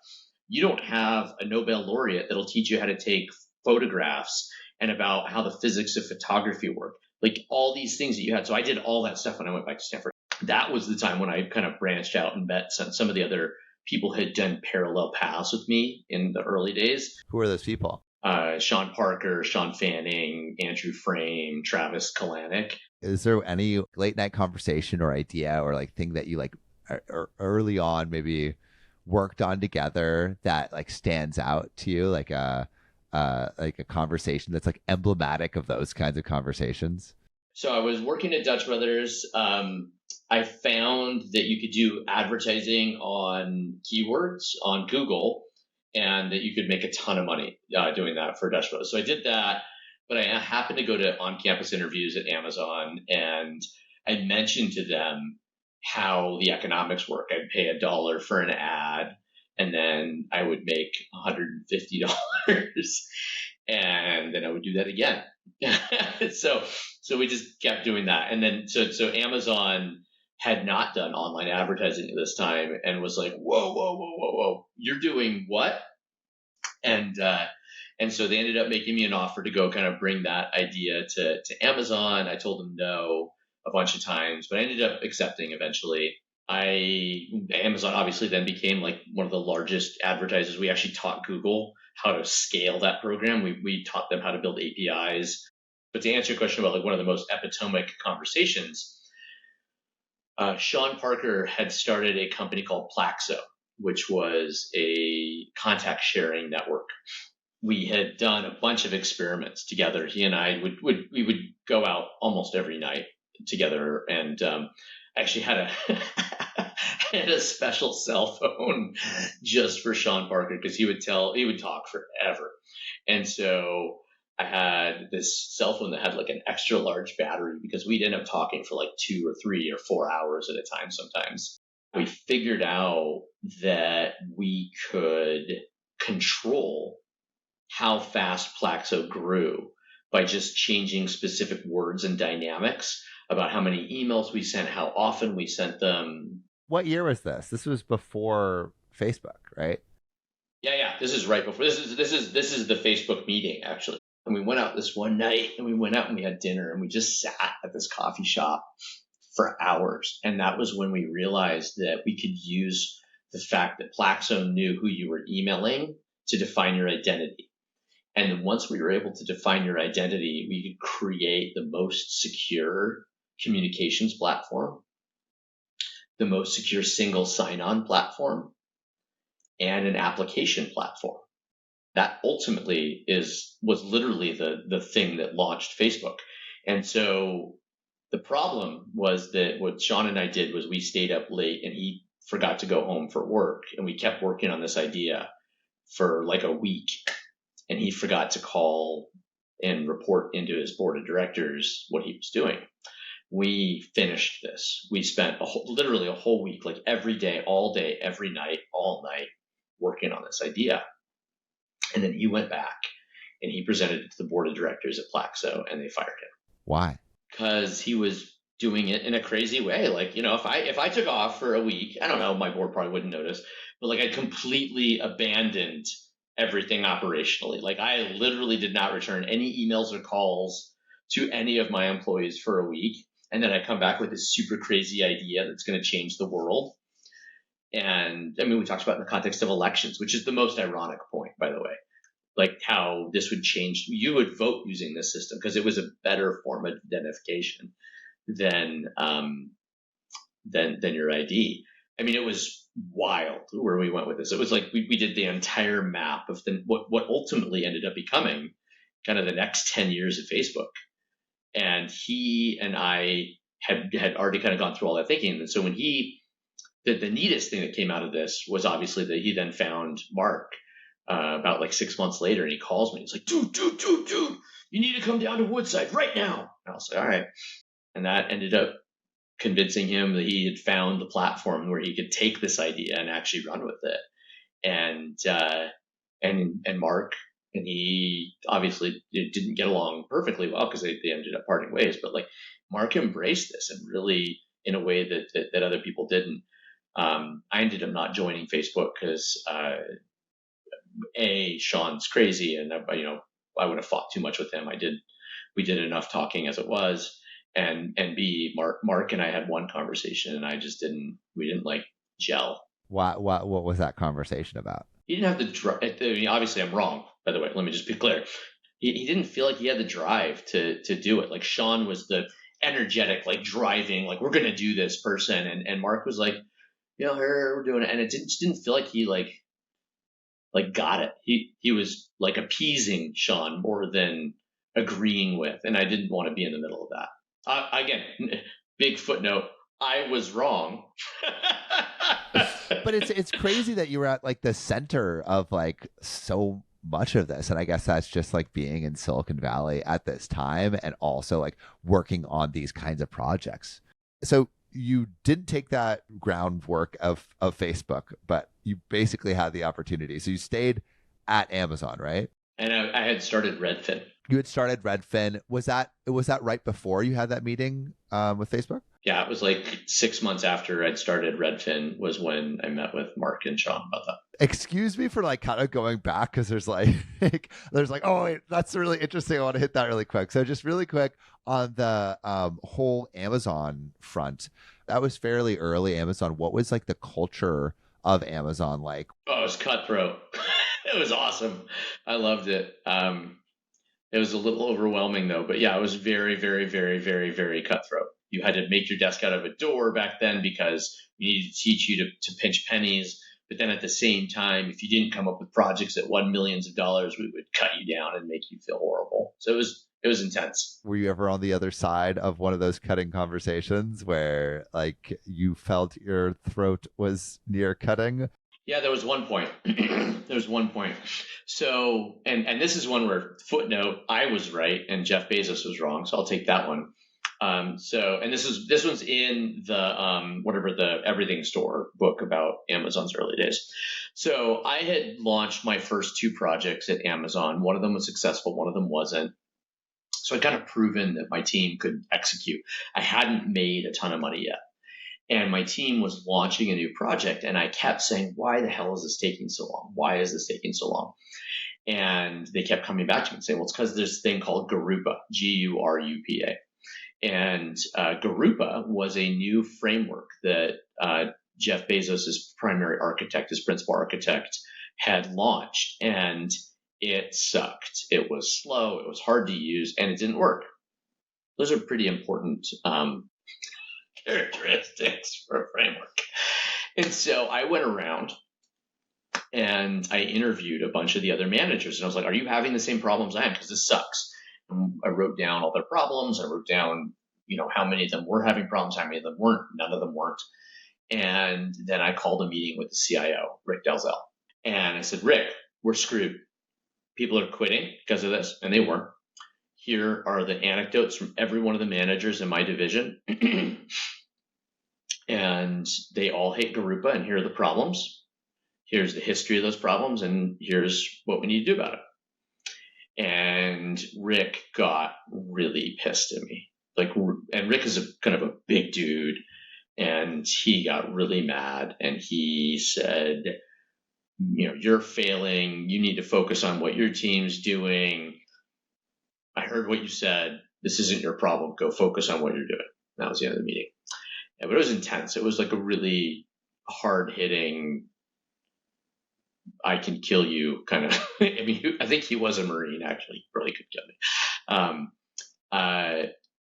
You don't have a Nobel laureate that'll teach you how to take photographs and about how the physics of photography work. Like all these things that you had. So I did all that stuff when I went back to Stanford. That was the time when I kind of branched out and met some of the other people had done parallel paths with me in the early days. Who are those people? Sean Parker, Sean Fanning, Andrew Frame, Travis Kalanick. Is there any late night conversation or idea or like thing that you like early on maybe worked on together that like stands out to you, like a conversation that's like emblematic of those kinds of conversations? So I was working at Dutch Brothers. I found that you could do advertising on keywords on Google and that you could make a ton of money doing that for Dutch Brothers. So I did that, but I happened to go to on-campus interviews at Amazon, and I mentioned to them how the economics work. I'd pay $1 for an ad, and then I would make $150, and then I would do that again. So we just kept doing that, and then so Amazon had not done online advertising at this time and was like, whoa, you're doing what? And so they ended up making me an offer to go kind of bring that idea to Amazon. I told them no a bunch of times, but I ended up accepting eventually. Amazon obviously then became like one of the largest advertisers. We actually taught Google how to scale that program. We taught them how to build APIs. But to answer your question about like one of the most epitomic conversations, Sean Parker had started a company called Plaxo, which was a contact sharing network. We had done a bunch of experiments together. He and I we would go out almost every night together, and I actually had had a special cell phone just for Sean Parker because he would talk forever, and so I had this cell phone that had like an extra large battery because we'd end up talking for like 2 or 3 or 4 hours at a time sometimes. We figured out that we could control how fast Plaxo grew by just changing specific words and dynamics about how many emails we sent, how often we sent them. What year was this? This was before Facebook, right? Yeah. This is right before. This is the Facebook meeting actually. And we went out this one night, and we had dinner, and we just sat at this coffee shop for hours. And that was when we realized that we could use the fact that Plaxo knew who you were emailing to define your identity. And then once we were able to define your identity, we could create the most secure communications platform, the most secure single sign-on platform, and an application platform. That ultimately was literally the thing that launched Facebook. And so the problem was that what Sean and I did was we stayed up late, and he forgot to go home for work, and we kept working on this idea for like a week, and he forgot to call and report into his board of directors what he was doing. We finished this. We spent literally a whole week, like every day, all day, every night, all night, working on this idea. And then he went back and he presented it to the board of directors at Plaxo, and they fired him. Why? Because he was doing it in a crazy way. Like, if I took off for a week, I don't know, my board probably wouldn't notice, but like I completely abandoned everything operationally. Like I literally did not return any emails or calls to any of my employees for a week. And then I come back with this super crazy idea that's going to change the world. And I mean, we talked about in the context of elections, which is the most ironic point, by the way, like how this would change. You would vote using this system because it was a better form of identification than your ID. I mean, it was wild where we went with this. It was like we did the entire map of what ultimately ended up becoming kind of the next 10 years of Facebook. And he and I had already kind of gone through all that thinking. And so when the neatest thing that came out of this was obviously that he then found Mark about like 6 months later, and he calls me. He's like, dude, you need to come down to Woodside right now. And I was like, all right. And that ended up convincing him that he had found the platform where he could take this idea and actually run with it. And Mark and he obviously didn't get along perfectly well because they ended up parting ways. But like Mark embraced this and really in a way that other people didn't. I ended up not joining Facebook because Sean's crazy, and I would have fought too much with him. We did enough talking as it was, and B, Mark and I had one conversation, and we didn't like gel. What was that conversation about? He didn't have the drive. I mean, obviously, I'm wrong. By the way, let me just be clear. He didn't feel like he had the drive to do it. Like Sean was the energetic, like driving, like we're gonna do this person, and Mark was like, here we're doing it, and it just didn't feel like he like got it. He was like appeasing Sean more than agreeing with, and I didn't want to be in the middle of that. Again, big footnote. I was wrong. But it's crazy that you were at like the center of like so much of this, and I guess that's just like being in Silicon Valley at this time and also like working on these kinds of projects. So you didn't take that groundwork of Facebook, but you basically had the opportunity. So you stayed at Amazon, right? And I had started Redfin. You had started Redfin. Was that right before you had that meeting with Facebook? Yeah, it was like 6 months after I'd started Redfin was when I met with Mark and Sean about that. Excuse me for like kind of going back because there's like oh wait, that's really interesting. I want to hit that really quick. So just really quick on the whole Amazon front, that was fairly early Amazon. What was like the culture of Amazon like? Oh, it was cutthroat. It was awesome. I loved it. It was a little overwhelming though, but yeah, it was very, very, very, very, very cutthroat. You had to make your desk out of a door back then because we needed to teach you to pinch pennies. But then at the same time, if you didn't come up with projects that won millions of dollars, we would cut you down and make you feel horrible. So It was intense. Were you ever on the other side of one of those cutting conversations where like you felt your throat was near cutting? Yeah, there was one point. There was one point. So, and this is one where, footnote, I was right and Jeff Bezos was wrong. So I'll take that one. And this one's in the whatever the Everything Store book about Amazon's early days. So I had launched my first 2 projects at Amazon. One of them was successful, one of them wasn't. So I'd kind of proven that my team could execute. I hadn't made a ton of money yet. And my team was launching a new project, and I kept saying, why the hell is this taking so long? Why is this taking so long? And they kept coming back to me and saying, well, it's because there's this thing called Garupa, Gurupa. And Garupa was a new framework that Jeff Bezos' primary architect, his principal architect, had launched. And it sucked. It was slow. It was hard to use, and it didn't work. Those are pretty important characteristics for a framework. And so I went around and I interviewed a bunch of the other managers, and I was like, are you having the same problems I am? Because this sucks. And I wrote down all their problems. I wrote down, how many of them were having problems, how many of them weren't. None of them weren't. And then I called a meeting with the CIO, Rick Dalzell. And I said, Rick, we're screwed. People are quitting because of this, and they weren't. Here are the anecdotes from every one of the managers in my division. And they all hate Garupa, and here are the problems. Here's the history of those problems, and here's what we need to do about it. And Rick got really pissed at me. And Rick is kind of a big dude, and he got really mad, and he said, you're failing. You need to focus on what your team's doing. I heard what you said. This isn't your problem. Go focus on what you're doing. That was the end of the meeting. Yeah, but it was intense. It was like a really hard-hitting, I can kill you kind of. I think he was a Marine, actually. He probably could kill me.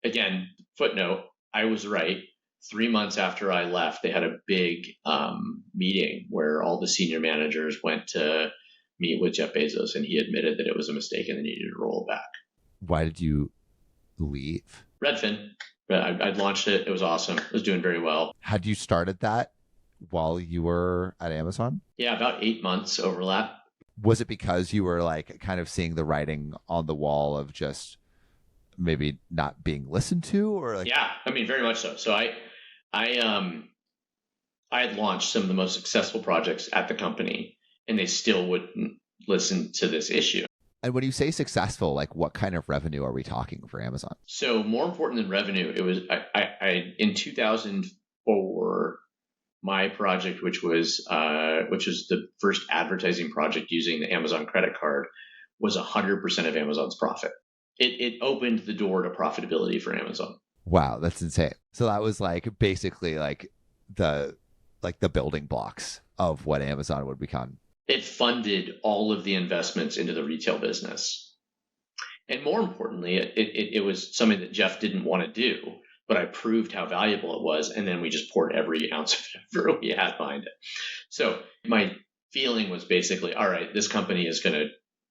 Again, footnote, I was right. 3 months after I left, they had a big meeting where all the senior managers went to meet with Jeff Bezos, and he admitted that it was a mistake and they needed to roll it back. Why did you leave? Redfin. I'd launched it. It was awesome. It was doing very well. Had you started that while you were at Amazon? Yeah, about 8 months overlap. Was it because you were like kind of seeing the writing on the wall of just maybe not being listened to, or like? Yeah, very much so. So I had launched some of the most successful projects at the company, and they still wouldn't listen to this issue. And when you say successful, like what kind of revenue are we talking for Amazon? So more important than revenue, it was I in 2004, my project, which was the first advertising project using the Amazon credit card, was 100% of Amazon's profit. It opened the door to profitability for Amazon. Wow, that's insane. So that was like basically like the building blocks of what Amazon would become. It funded all of the investments into the retail business. And more importantly, it was something that Jeff didn't want to do, but I proved how valuable it was. And then we just poured every ounce of effort we had behind it. So my feeling was basically, all right, this company is going to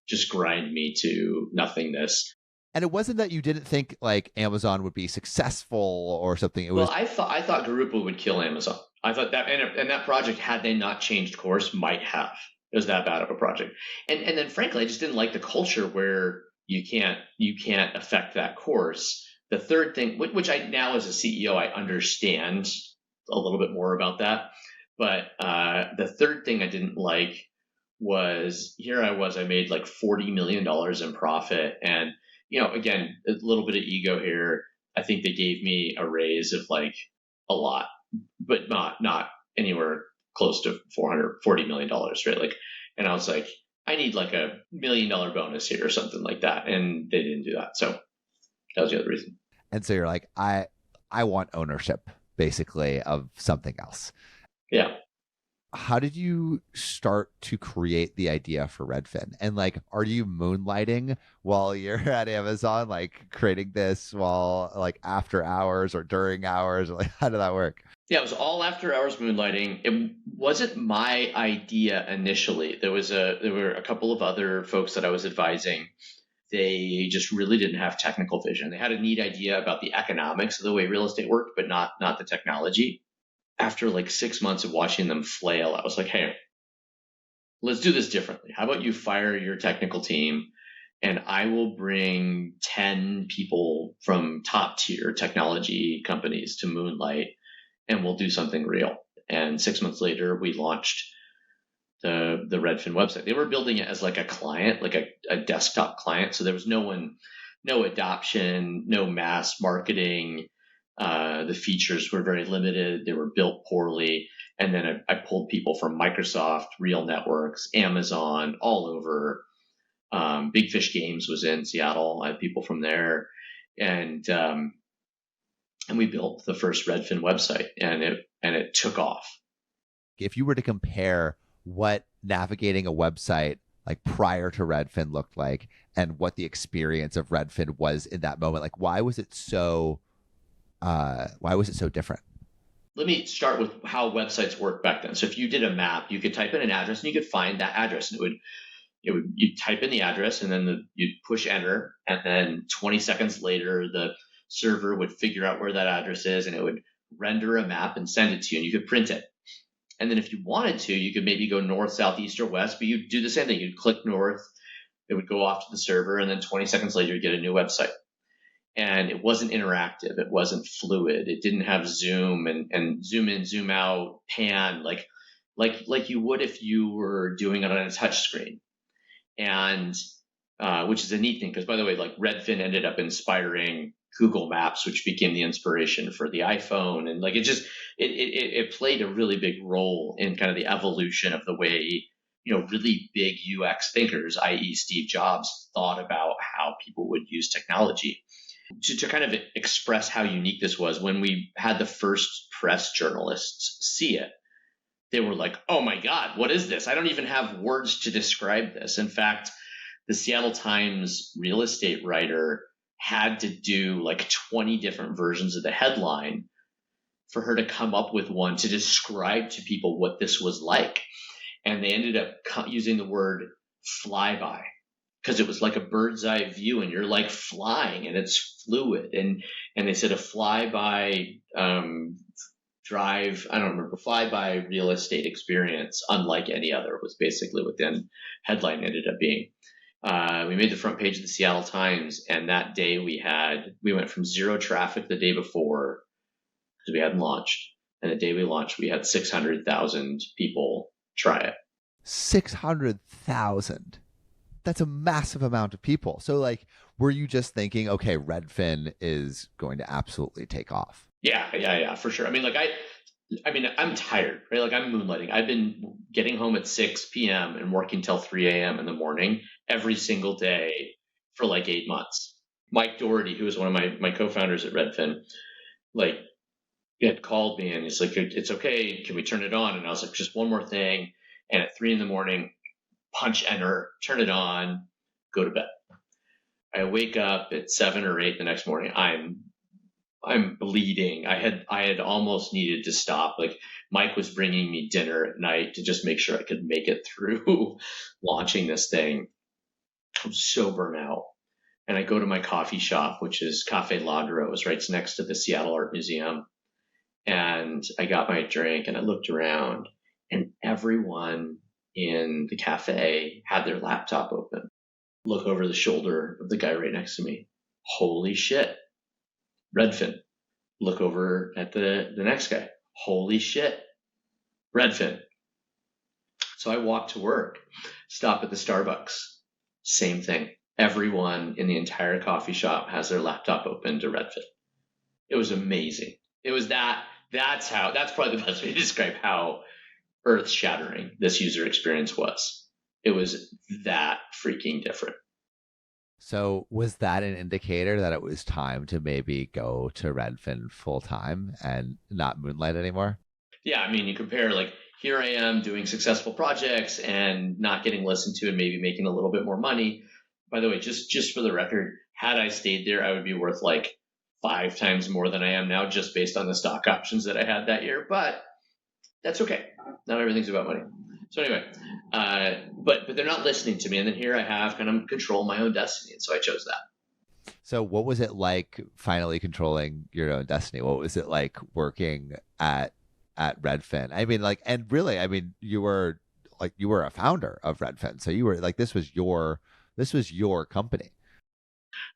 just grind me to nothingness. And it wasn't that you didn't think like Amazon would be successful or something. It was. Well, I thought Garupa would kill Amazon. I thought that, and that project, had they not changed course, might have. It was that bad of a project. And then frankly, I just didn't like the culture where you can't affect that course. The third thing, which I now as a CEO, I understand a little bit more about that. But the third thing I didn't like was, here I made like $40 million in profit. And, again, a little bit of ego here. I think they gave me a raise of like a lot, but not anywhere close to $440 million, right? Like, and I was like, I need like $1 million bonus here or something like that. And they didn't do that. So that was the other reason. And so you're like, I want ownership basically of something else. Yeah. How did you start to create the idea for Redfin? And like, are you moonlighting while you're at Amazon, like creating this while like after hours or during hours? Or like, how did that work? Yeah, it was all after hours moonlighting. It wasn't my idea initially. There were a couple of other folks that I was advising they just really didn't have technical vision. They had a neat idea about the economics of the way real estate worked, but not the technology. After like 6 months of watching them flail, I was like, hey, let's do this differently. How about you fire your technical team and I will bring 10 people from top tier technology companies to Moonlight and we'll do something real. And 6 months later, we launched the Redfin website. They were building it as like a client, like a desktop client. So there was no adoption, no mass marketing. The features were very limited. They were built poorly. And then I pulled people from Microsoft, Real Networks, Amazon, all over. Big Fish Games was in Seattle. I had people from there. And we built the first Redfin website and it took off. If you were to compare what navigating a website like prior to Redfin looked like and what the experience of Redfin was in that moment, like why was it so different? Let me start with how websites worked back then. So if you did a map, you could type in an address and you could find that address, and you'd type in the address and then you'd push enter, and then 20 seconds later the server would figure out where that address is and it would render a map and send it to you, and you could print it. And then if you wanted to, you could maybe go north, south, east, or west, but you'd do the same thing. You'd click north, it would go off to the server, and then 20 seconds later, you'd get a new website. And it wasn't interactive. It wasn't fluid. It didn't have zoom and zoom in, zoom out, pan, like you would if you were doing it on a touch screen. And which is a neat thing, because by the way, like Redfin ended up inspiring Google Maps, which became the inspiration for the iPhone. And like it played a really big role in kind of the evolution of the way, really big UX thinkers, i.e. Steve Jobs, thought about how people would use technology. To kind of express how unique this was, when we had the first press journalists see it, they were like, oh my God, what is this? I don't even have words to describe this. In fact, the Seattle Times real estate writer had to do like 20 different versions of the headline for her to come up with one to describe to people what this was like. And they ended up using the word flyby, because it was like a bird's eye view and you're like flying and it's fluid. And they said a flyby drive, I don't remember, flyby real estate experience unlike any other was basically what the headline ended up being. We made the front page of the Seattle Times, and that day we went from zero traffic the day before because we hadn't launched. And the day we launched, we had 600,000 people try it. 600,000. That's a massive amount of people. So like, were you just thinking, okay, Redfin is going to absolutely take off? Yeah, for sure. I mean, I'm tired, right? Like I'm moonlighting. I've been getting home at 6 p.m. and working till 3 a.m. in the morning every single day for like 8 months. Mike Doherty, who was one of my co-founders at Redfin, like had called me and he's like, it's okay. Can we turn it on? And I was like, just one more thing. And at 3 a.m, punch enter, turn it on, go to bed. I wake up at 7 or 8 the next morning. I'm bleeding. I had almost needed to stop. Like Mike was bringing me dinner at night to just make sure I could make it through launching this thing. I'm so burnt out. And I go to my coffee shop, which is Cafe Lagros, right next to the Seattle Art Museum. And I got my drink and I looked around, and everyone in the cafe had their laptop open. Look over the shoulder of the guy right next to me. Holy shit. Redfin. Look over at the next guy. Holy shit. Redfin. So I walk to work, stop at the Starbucks. Same thing. Everyone in the entire coffee shop has their laptop open to Redfin. It was amazing. It was that's probably the best way to describe how earth-shattering this user experience was. It was that freaking different. So was that an indicator that it was time to maybe go to Redfin full time and not Moonlight anymore? Yeah, I mean, you compare like here I am doing successful projects and not getting listened to and maybe making a little bit more money. By the way, just for the record, had I stayed there, I would be worth like 5 times more than I am now, just based on the stock options that I had that year. But that's okay. Not everything's about money. So anyway, but they're not listening to me. And then here I have kind of control my own destiny. And so I chose that. So what was it like finally controlling your own destiny? What was it like working at Redfin? I mean, like, and really, I mean, you were a founder of Redfin. So you were like, this was your company.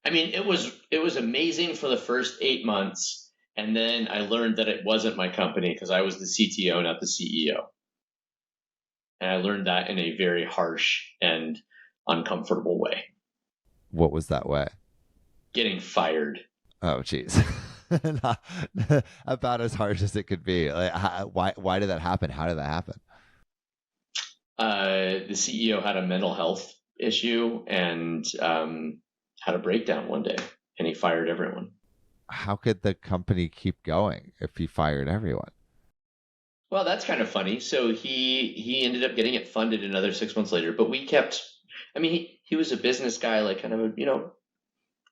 I mean, it was amazing for the first 8 months. And then I learned that it wasn't my company because I was the CTO, not the CEO. And I learned that in a very harsh and uncomfortable way. What was that way? Getting fired. Oh, geez. About as harsh as it could be. Like, why did that happen? How did that happen? The CEO had a mental health issue and had a breakdown one day, and he fired everyone. How could the company keep going if he fired everyone? Well, that's kind of funny. So he ended up getting it funded another 6 months later, but we kept. I mean, he was a business guy, like kind of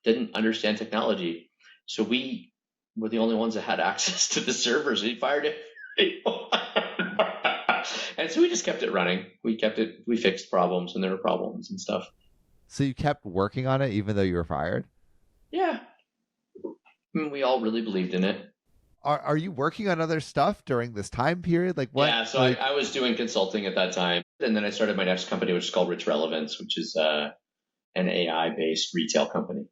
didn't understand technology, so we were the only ones that had access to the servers. He fired everyone. And so we just kept it running. We fixed problems when there were problems and stuff. So you kept working on it even though you were fired? Yeah. I mean, we all really believed in it. Are you working on other stuff during this time period? Like what? Yeah, so I was doing consulting at that time. And then I started my next company, which is called Rich Relevance, which is an AI-based retail company.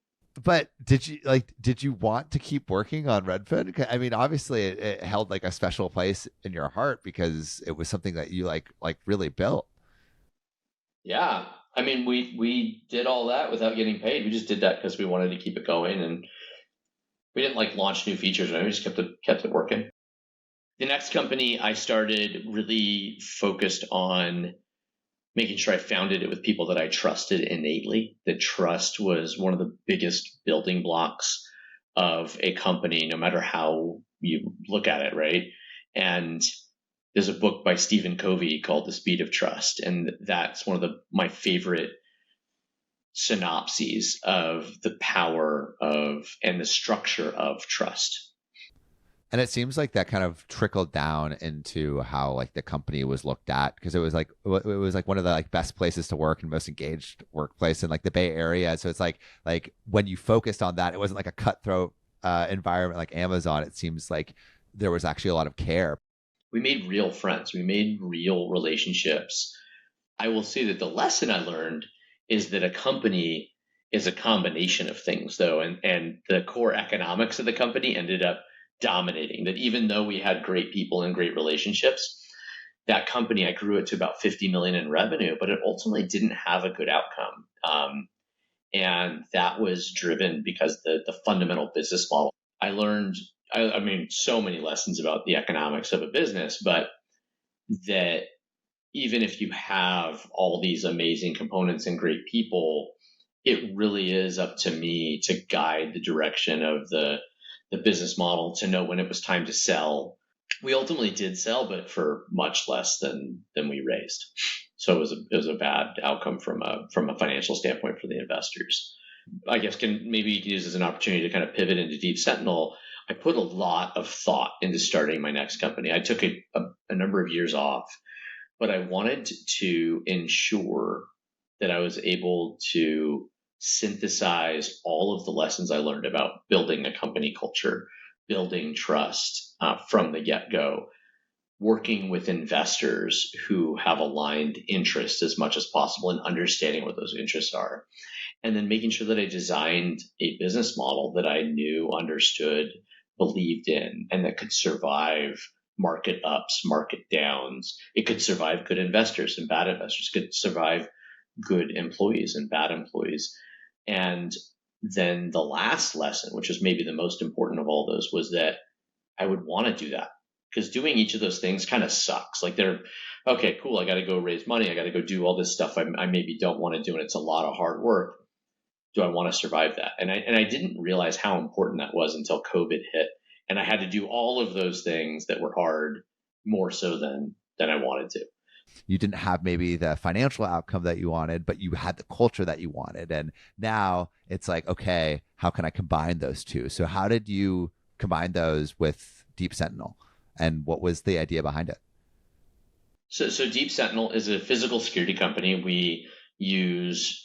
But did you want to keep working on Redfin? I mean, obviously it held like a special place in your heart because it was something that you like really built. Yeah. I mean, we did all that without getting paid. We just did that because we wanted to keep it going, and we didn't like launch new features. We just kept it working. The next company I started really focused on making sure I founded it with people that I trusted innately. That trust was one of the biggest building blocks of a company, no matter how you look at it, right? And there's a book by Stephen Covey called The Speed of Trust. And that's one of my favorite synopses of the power of and the structure of trust. And it seems like that kind of trickled down into how like the company was looked at, because it was like one of the like best places to work and most engaged workplace in like the Bay Area. So it's like when you focused on that, it wasn't like a cutthroat environment like Amazon. It seems like there was actually a lot of care. We made real friends. We made real relationships. I will say that the lesson I learned is that a company is a combination of things, though, and the core economics of the company ended up dominating. That even though we had great people and great relationships, that company, I grew it to about 50 million in revenue, but it ultimately didn't have a good outcome. And that was driven because the fundamental business model. I learned, I mean, so many lessons about the economics of a business, but that even if you have all these amazing components and great people, it really is up to me to guide the direction of the business model, to know when it was time to sell. We ultimately did sell, but for much less than we raised. So it was a bad outcome from a financial standpoint for the investors. I guess maybe you can use this as an opportunity to kind of pivot into Deep Sentinel. I put a lot of thought into starting my next company. I took a number of years off, but I wanted to ensure that I was able to synthesize all of the lessons I learned about building a company culture, building trust from the get-go, working with investors who have aligned interests as much as possible and understanding what those interests are. And then making sure that I designed a business model that I knew, understood, believed in, and that could survive market ups, market downs. It could survive good investors and bad investors, could survive good employees and bad employees. And then the last lesson, which was maybe the most important of all those, was that I would want to do that, because doing each of those things kind of sucks. Like okay, cool. I got to go raise money. I got to go do all this stuff I maybe don't want to do. And it's a lot of hard work. Do I want to survive that? And I didn't realize how important that was until COVID hit. And I had to do all of those things that were hard, more so than I wanted to. You didn't have maybe the financial outcome that you wanted, but you had the culture that you wanted. And now it's like, okay, how can I combine those two? So how did you combine those with Deep Sentinel? And what was the idea behind it? So Deep Sentinel is a physical security company. We use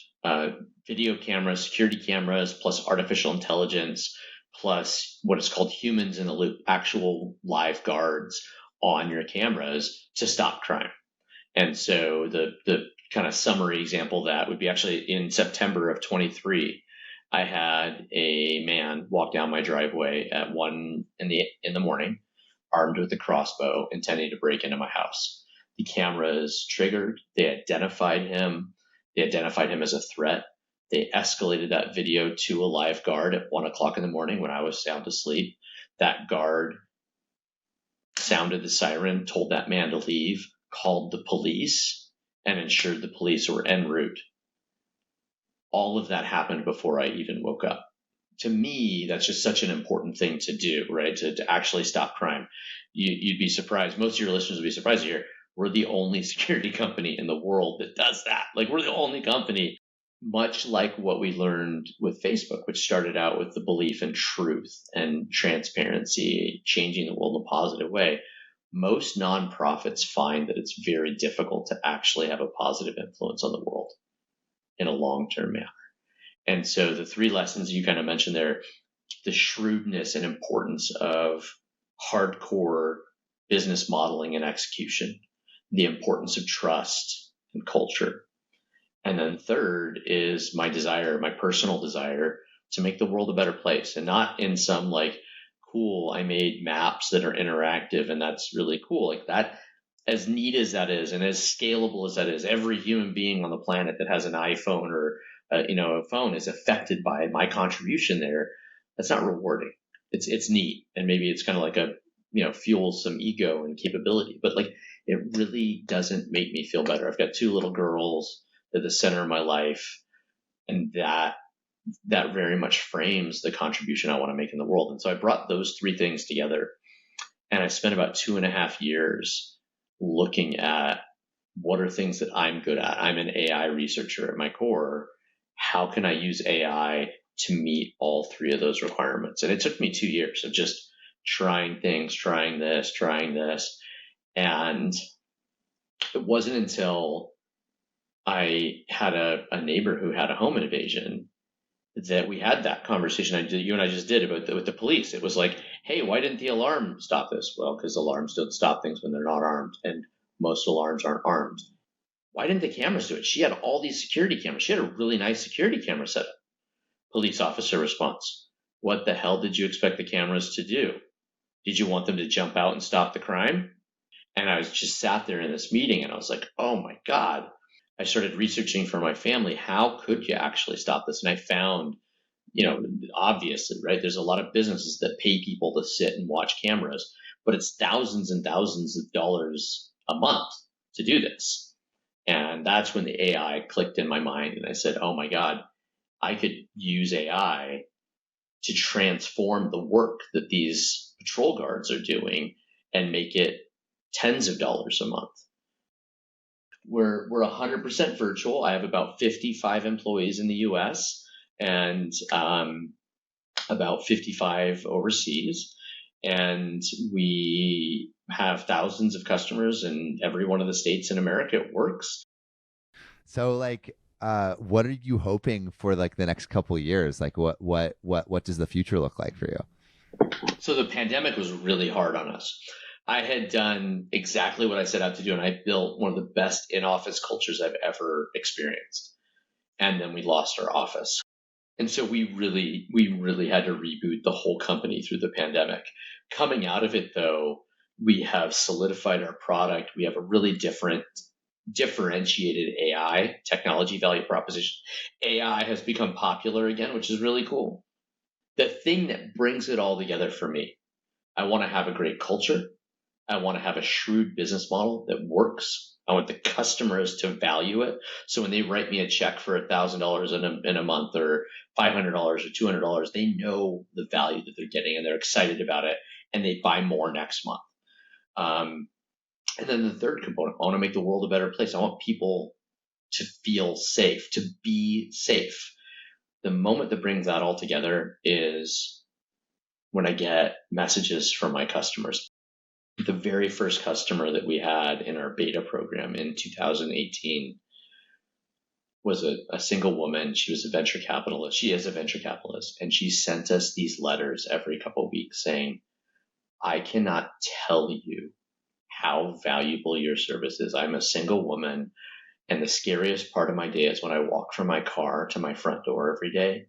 video cameras, security cameras, plus artificial intelligence, plus what is called humans in the loop, actual live guards on your cameras to stop crime. And so the kind of summary example of that would be actually in September of 23, I had a man walk down my driveway at 1 in the morning, armed with a crossbow, intending to break into my house. The cameras triggered. They identified him. They identified him as a threat. They escalated that video to a live guard at 1 o'clock in the morning when I was sound asleep. That guard sounded the siren, told that man to leave, called the police, and ensured the police were en route. All of that happened before I even woke up. To me, that's just such an important thing to do, right? To actually stop crime. You'd be surprised. Most of your listeners would be surprised to hear we're the only security company in the world that does that. Like, we're the only company, much like what we learned with Facebook, which started out with the belief in truth and transparency, changing the world in a positive way. Most nonprofits find that it's very difficult to actually have a positive influence on the world in a long-term manner. And so the three lessons you kind of mentioned there, the shrewdness and importance of hardcore business modeling and execution, the importance of trust and culture. And then third is my desire, my personal desire to make the world a better place, and not in some like, cool, I made maps that are interactive and that's really cool. Like that, as neat as that is and as scalable as that is, every human being on the planet that has an iPhone or a phone is affected by my contribution there. That's not rewarding. It's neat, and maybe it's kind of like a fuels some ego and capability, but like it really doesn't make me feel better. I've got 2 little girls. They're the center of my life, and that very much frames the contribution I want to make in the world. And so I brought those 3 things together, and I spent about 2.5 years looking at what are things that I'm good at. I'm an AI researcher at my core. How can I use AI to meet all 3 of those requirements? And it took me 2 years of just trying things, trying this. And it wasn't until I had a neighbor who had a home invasion that we had that conversation you and I just did with the police. It was like, hey, why didn't the alarm stop this? Well, because alarms don't stop things when they're not armed, and most alarms aren't armed. Why didn't the cameras do it? She had all these security cameras. She had a really nice security camera setup. Police officer response: what the hell did you expect the cameras to do? Did you want them to jump out and stop the crime? And I was just sat there in this meeting and I was like, oh my God. I started researching for my family, how could you actually stop this? And I found, obviously, right, there's a lot of businesses that pay people to sit and watch cameras, but it's thousands and thousands of dollars a month to do this. And that's when the AI clicked in my mind. And I said, oh my God, I could use AI to transform the work that these patrol guards are doing and make it tens of dollars a month. We're 100% virtual. I have about 55 employees in the US and about 55 overseas. And we have thousands of customers in every one of the states in America. It works. So what are you hoping for like the next couple of years? Like what does the future look like for you? So the pandemic was really hard on us. I had done exactly what I set out to do, and I built one of the best in-office cultures I've ever experienced. And then we lost our office. And so we really had to reboot the whole company through the pandemic. Coming out of it, though, we have solidified our product. We have a really differentiated AI technology value proposition. AI has become popular again, which is really cool. The thing that brings it all together for me, I want to have a great culture. I want to have a shrewd business model that works. I want the customers to value it. So when they write me a check for $1,000 in a month or $500 or $200, they know the value that they're getting and they're excited about it and they buy more next month. And then the third component, I want to make the world a better place. I want people to feel safe, to be safe. The moment that brings that all together is when I get messages from my customers. The very first customer that we had in our beta program in 2018 was a single woman. She was a venture capitalist. She is a venture capitalist. And she sent us these letters every couple of weeks saying, I cannot tell you how valuable your service is. I'm a single woman. And the scariest part of my day is when I walk from my car to my front door every day,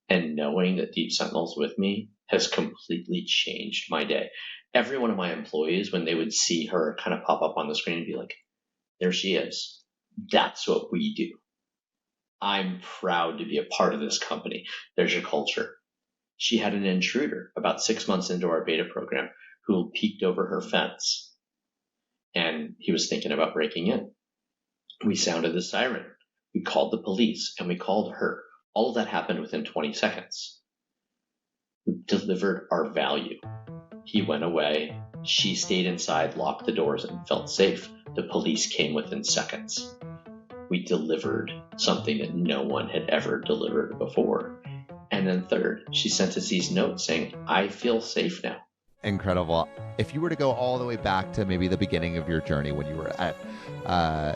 and knowing that Deep Sentinel's with me has completely changed my day. Every one of my employees, when they would see her kind of pop up on the screen and be like, there she is. That's what we do. I'm proud to be a part of this company. There's your culture. She had an intruder about 6 months into our beta program who peeked over her fence, and he was thinking about breaking in. We sounded the siren. We called the police, and we called her. All of that happened within 20 seconds. We delivered our value. He went away. She stayed inside, locked the doors, and felt safe. The police came within seconds. We delivered something that no one had ever delivered before. And then third, she sent us these notes saying, I feel safe now. Incredible. If you were to go all the way back to maybe the beginning of your journey when you were at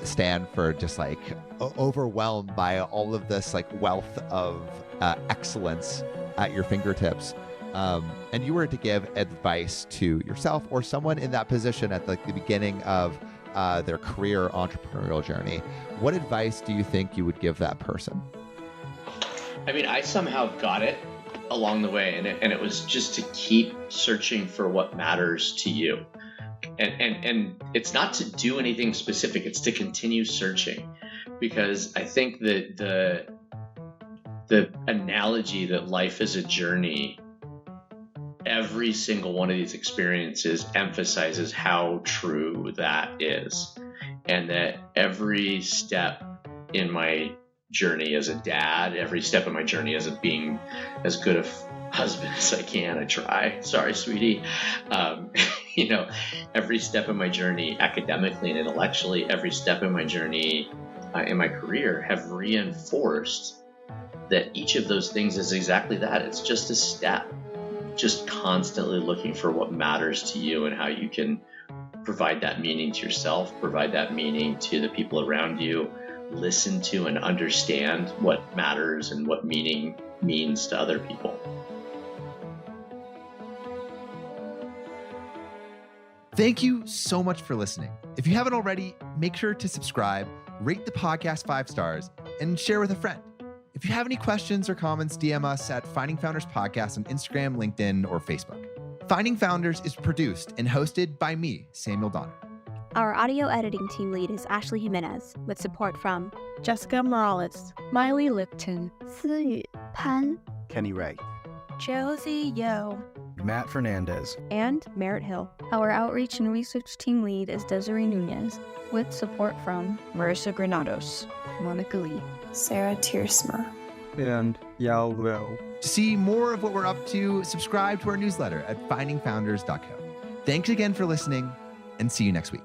Stanford, just like overwhelmed by all of this like wealth of excellence at your fingertips, and you were to give advice to yourself or someone in that position at the beginning of their career entrepreneurial journey, what advice do you think you would give that person? I mean, I somehow got it along the way, and it was just to keep searching for what matters to you. And it's not to do anything specific, it's to continue searching. Because I think that the analogy that life is a journey, every single one of these experiences emphasizes how true that is. And that every step in my journey as a dad, every step in my journey as being as good a husband as I can, I try. Sorry, sweetie. Every step in my journey academically and intellectually, every step in my journey in my career have reinforced that each of those things is exactly that. It's just a step, just constantly looking for what matters to you and how you can provide that meaning to yourself, provide that meaning to the people around you, listen to and understand what matters and what meaning means to other people. Thank you so much for listening. If you haven't already, make sure to subscribe, rate the podcast 5 stars, and share with a friend. If you have any questions or comments, DM us at Finding Founders Podcast on Instagram, LinkedIn, or Facebook. Finding Founders is produced and hosted by me, Samuel Donner. Our audio editing team lead is Ashley Jimenez, with support from Jessica Morales, Miley Lipton, Siyu Pan, Kenny Ray, Josie Yo, Matt Fernandez, and Merritt Hill. Our outreach and research team lead is Desiree Nunez, with support from Marissa Granados, Monica Lee, Sarah Tiersma, and Yao Liu. To see more of what we're up to, subscribe to our newsletter at findingfounders.co. Thanks again for listening, and see you next week.